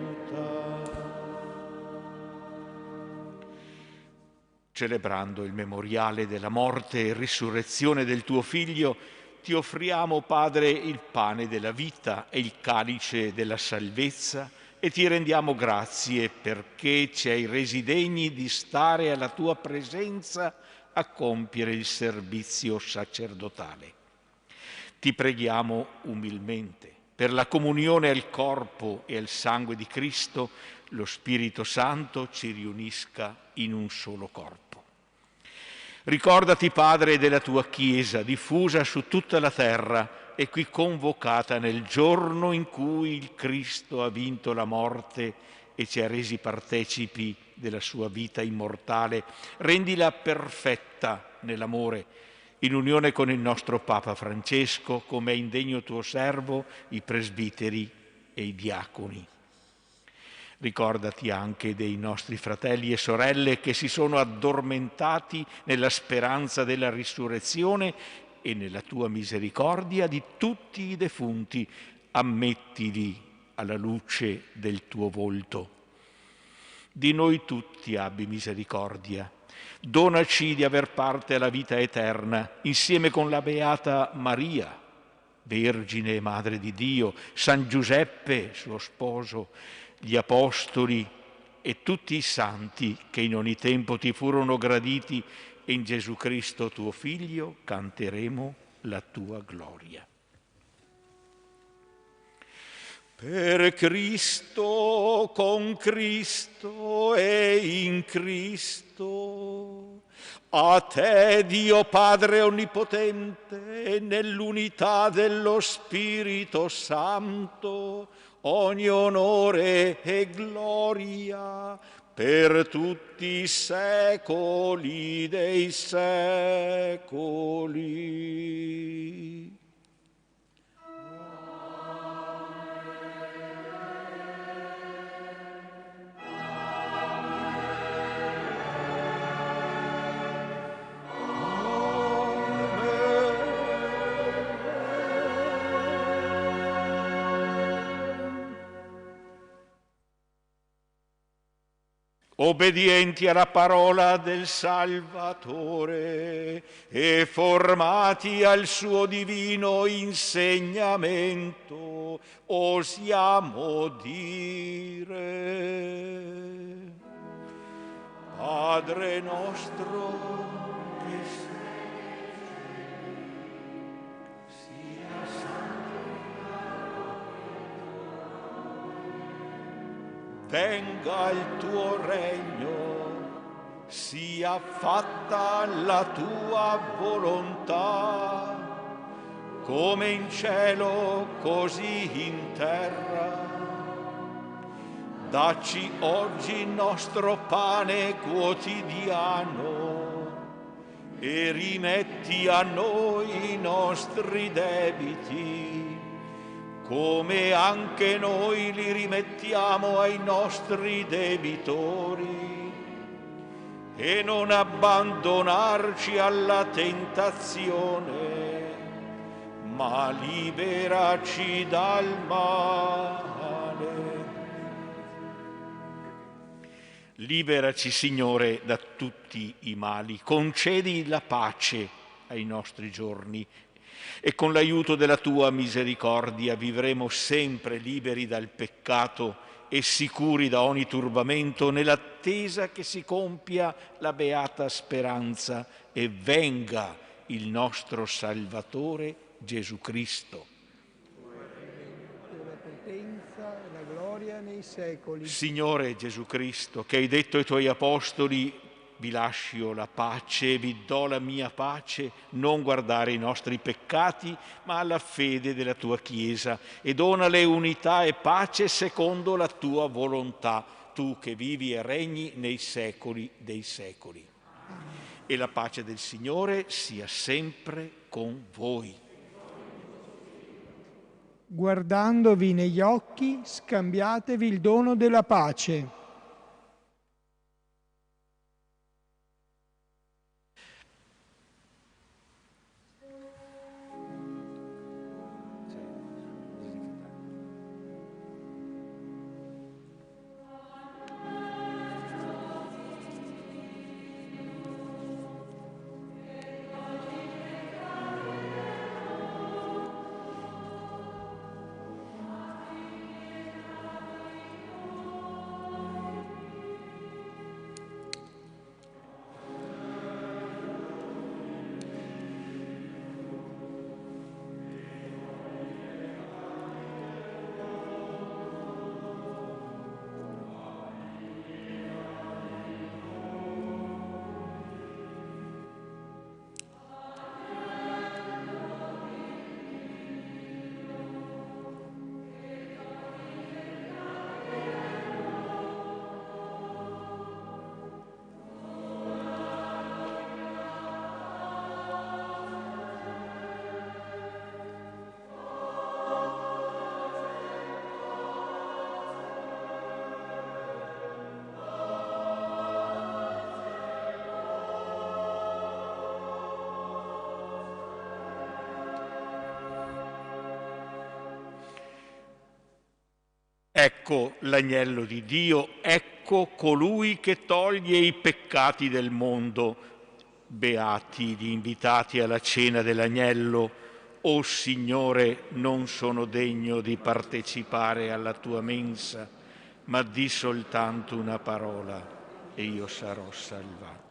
Celebrando il memoriale della morte e risurrezione del tuo Figlio, ti offriamo, Padre, il pane della vita e il calice della salvezza e ti rendiamo grazie perché ci hai resi degni di stare alla tua presenza a compiere il servizio sacerdotale. Ti preghiamo umilmente per la comunione al corpo e al sangue di Cristo, lo Spirito Santo ci riunisca in un solo corpo. Ricordati, Padre, della tua Chiesa diffusa su tutta la terra e qui convocata nel giorno in cui il Cristo ha vinto la morte e ci ha resi partecipi della sua vita immortale. Rendila perfetta nell'amore, in unione con il nostro Papa Francesco, come è indegno tuo servo, i presbiteri e i diaconi. Ricordati anche dei nostri fratelli e sorelle che si sono addormentati nella speranza della risurrezione e nella tua misericordia di tutti i defunti, ammettili alla luce del tuo volto. Di noi tutti abbi misericordia. Donaci di aver parte alla vita eterna, insieme con la Beata Maria, Vergine e Madre di Dio, San Giuseppe, suo sposo, gli Apostoli e tutti i santi che in ogni tempo ti furono graditi, e in Gesù Cristo tuo Figlio canteremo la tua gloria. Per Cristo, con Cristo e in Cristo, a te, Dio Padre Onnipotente, nell'unità dello Spirito Santo, ogni onore e gloria per tutti i secoli dei secoli. Obbedienti alla parola del Salvatore e formati al suo divino insegnamento, osiamo dire: Padre nostro che sei nei cieli, sia venga il tuo regno, sia fatta la tua volontà, come in cielo così in terra. Dacci oggi il nostro pane quotidiano e rimetti a noi i nostri debiti, come anche noi li rimettiamo ai nostri debitori, e non abbandonarci alla tentazione, ma liberaci dal male. Liberaci, Signore, da tutti i mali, concedi la pace ai nostri giorni, e con l'aiuto della tua misericordia vivremo sempre liberi dal peccato e sicuri da ogni turbamento, nell'attesa che si compia la beata speranza e venga il nostro Salvatore Gesù Cristo. La potenza e la gloria nei secoli. Signore Gesù Cristo, che hai detto ai tuoi apostoli: vi lascio la pace, vi do la mia pace, non guardare i nostri peccati, ma alla fede della tua Chiesa, e donale unità e pace secondo la tua volontà, tu che vivi e regni nei secoli dei secoli. E la pace del Signore sia sempre con voi. Guardandovi negli occhi, scambiatevi il dono della pace. Ecco l'agnello di Dio, ecco colui che toglie i peccati del mondo. Beati gli invitati alla cena dell'agnello. O Signore, non sono degno di partecipare alla tua mensa, ma di soltanto una parola e io sarò salvato.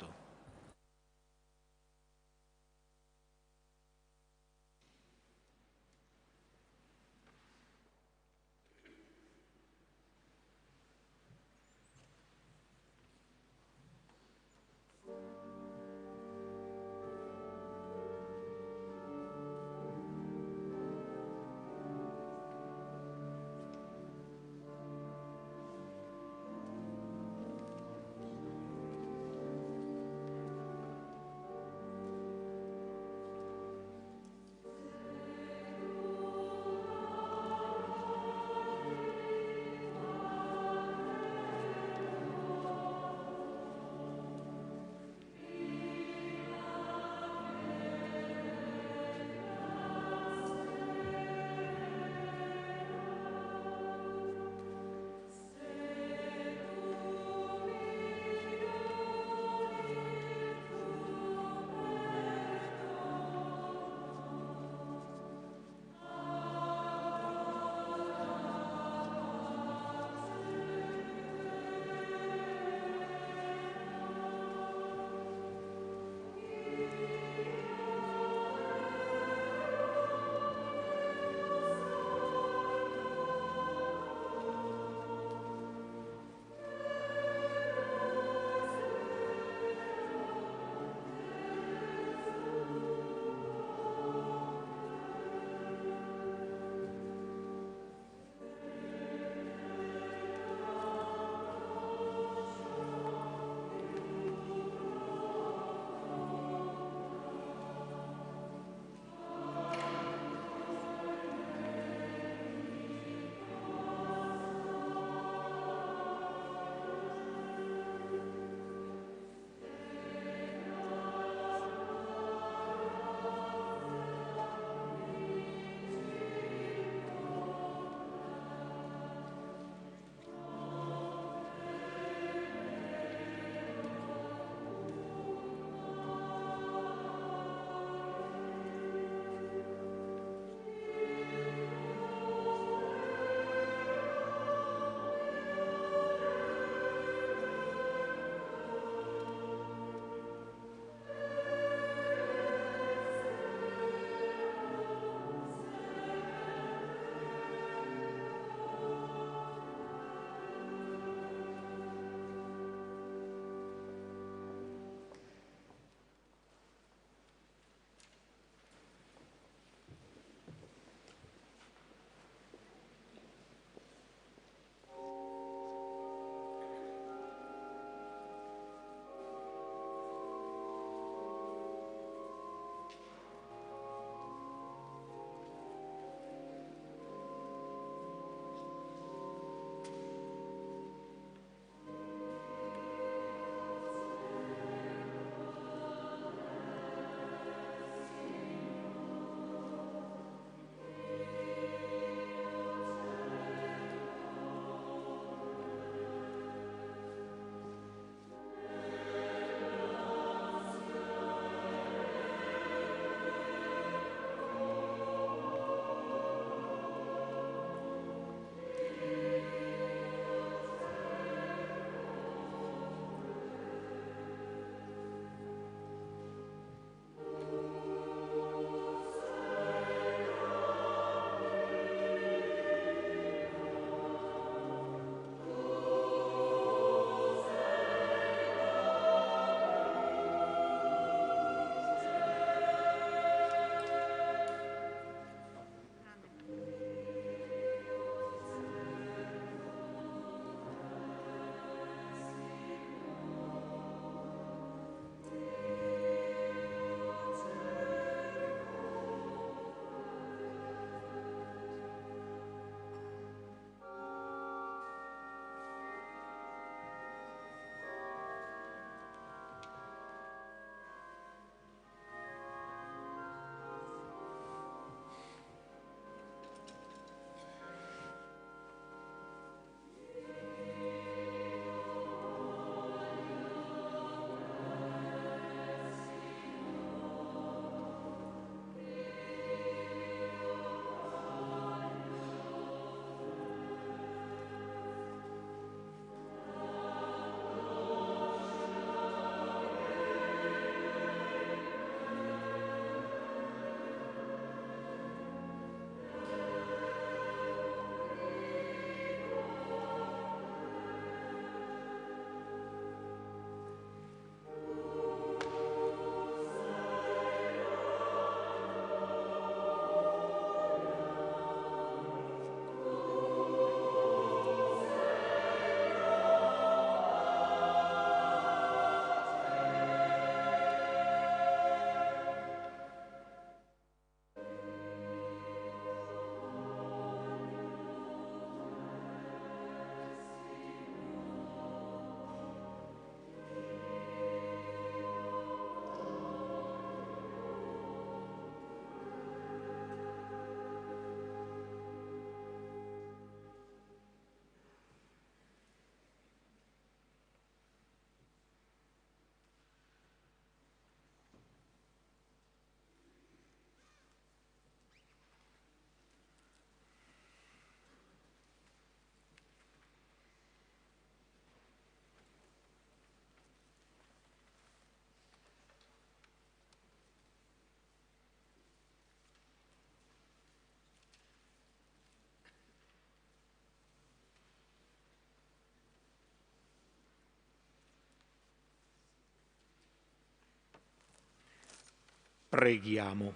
Preghiamo.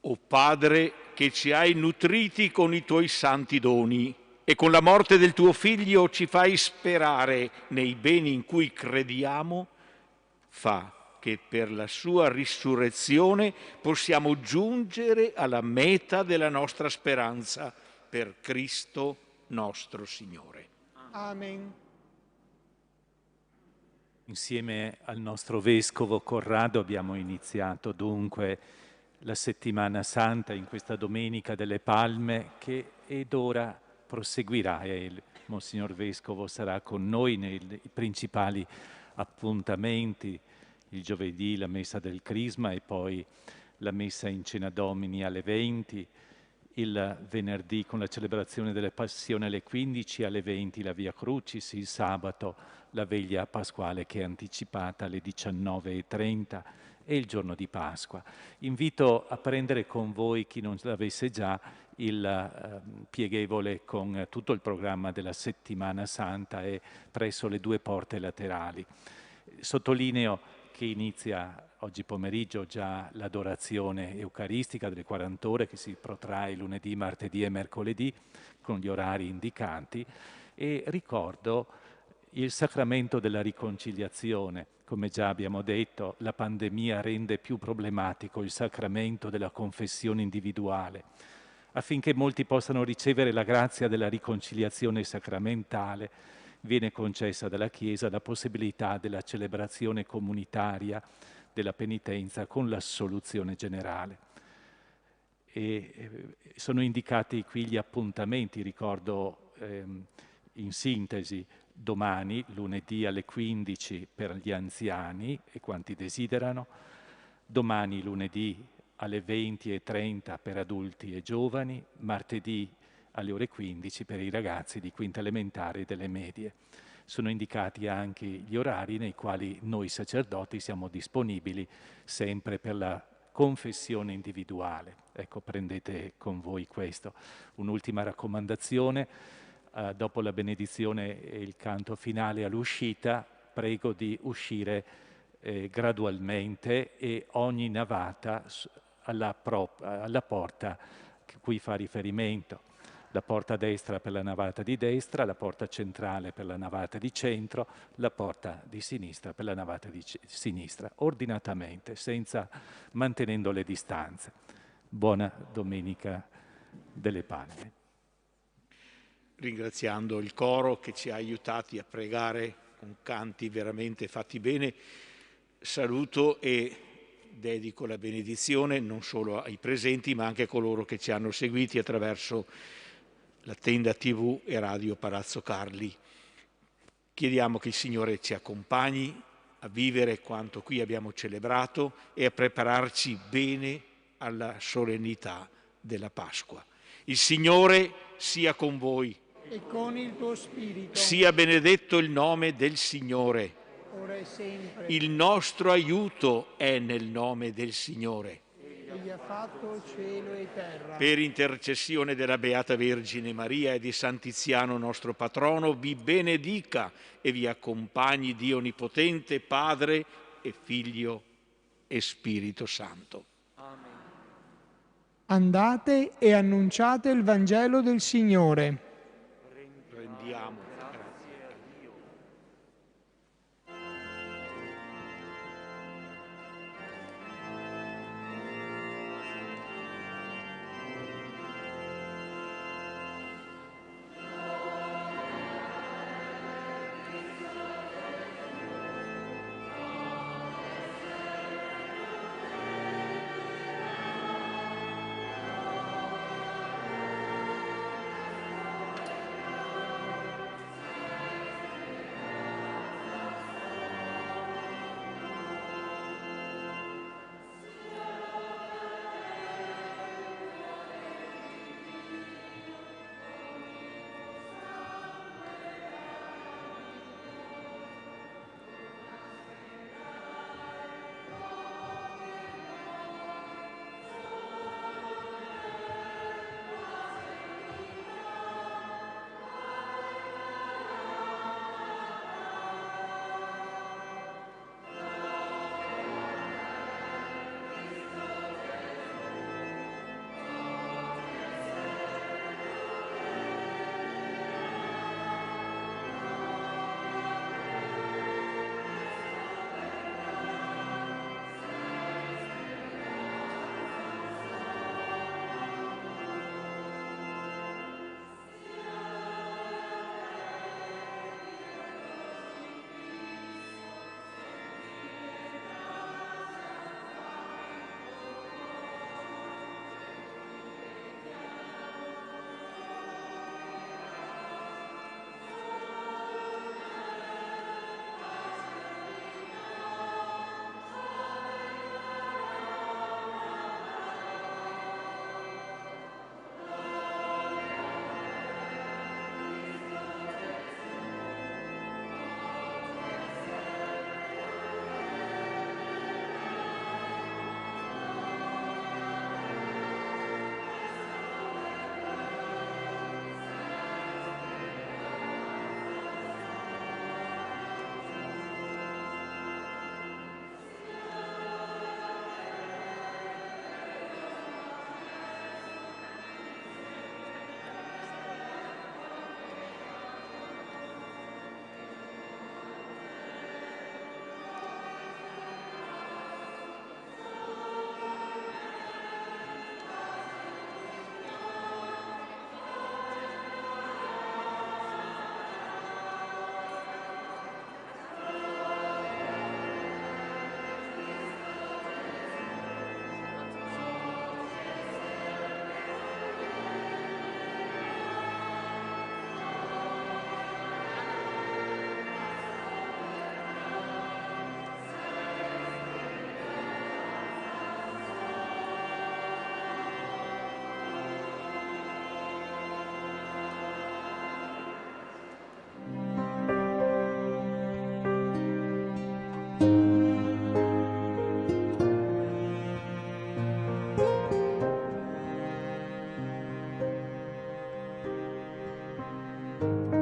O Padre, che ci hai nutriti con i tuoi santi doni e con la morte del tuo Figlio ci fai sperare nei beni in cui crediamo, fa che per la sua risurrezione possiamo giungere alla meta della nostra speranza, per Cristo nostro Signore. Amen. Insieme al nostro Vescovo Corrado abbiamo iniziato dunque la Settimana Santa in questa Domenica delle Palme che ed ora proseguirà e il Monsignor Vescovo sarà con noi nei principali appuntamenti, il giovedì la Messa del Crisma e poi la Messa in Cena Domini alle 20, il venerdì con la celebrazione delle Passioni alle 15, alle 20 la Via Crucis, il sabato la veglia pasquale che è anticipata alle 19:30 e il giorno di Pasqua. Invito a prendere con voi, chi non l'avesse già, il pieghevole con tutto il programma della Settimana Santa e presso le due porte laterali. Sottolineo che inizia oggi pomeriggio già l'adorazione eucaristica delle 40 ore che si protrae lunedì, martedì e mercoledì con gli orari indicati e ricordo il sacramento della riconciliazione. Come già abbiamo detto, la pandemia rende più problematico il sacramento della confessione individuale. Affinché molti possano ricevere la grazia della riconciliazione sacramentale, viene concessa dalla Chiesa la possibilità della celebrazione comunitaria della penitenza con l'assoluzione generale. E sono indicati qui gli appuntamenti, ricordo in sintesi, domani, lunedì alle 15 per gli anziani e quanti desiderano, domani lunedì alle 20:30 per adulti e giovani, martedì alle ore 15 per i ragazzi di quinta elementare e delle medie. Sono indicati anche gli orari nei quali noi sacerdoti siamo disponibili sempre per la confessione individuale. Ecco, prendete con voi questo. Un'ultima raccomandazione, dopo la benedizione e il canto finale all'uscita, prego di uscire gradualmente e ogni navata alla porta a cui fa riferimento. La porta destra per la navata di destra, la porta centrale per la navata di centro, la porta di sinistra per la navata di sinistra, ordinatamente, mantenendo le distanze. Buona Domenica delle Palme. Ringraziando il coro che ci ha aiutati a pregare con canti veramente fatti bene, saluto e dedico la benedizione non solo ai presenti ma anche a coloro che ci hanno seguiti attraverso la tenda TV e Radio Palazzo Carli. Chiediamo che il Signore ci accompagni a vivere quanto qui abbiamo celebrato e a prepararci bene alla solennità della Pasqua. Il Signore sia con voi. E con il tuo spirito. Sia benedetto il nome del Signore. Ora e sempre. Il nostro aiuto è nel nome del Signore. Egli ha fatto cielo e terra. Per intercessione della Beata Vergine Maria e di Sant'Iziano nostro patrono, vi benedica e vi accompagni Dio Onnipotente, Padre e Figlio e Spirito Santo. Amen. Andate e annunciate il Vangelo del Signore. Rendiamo. Amen.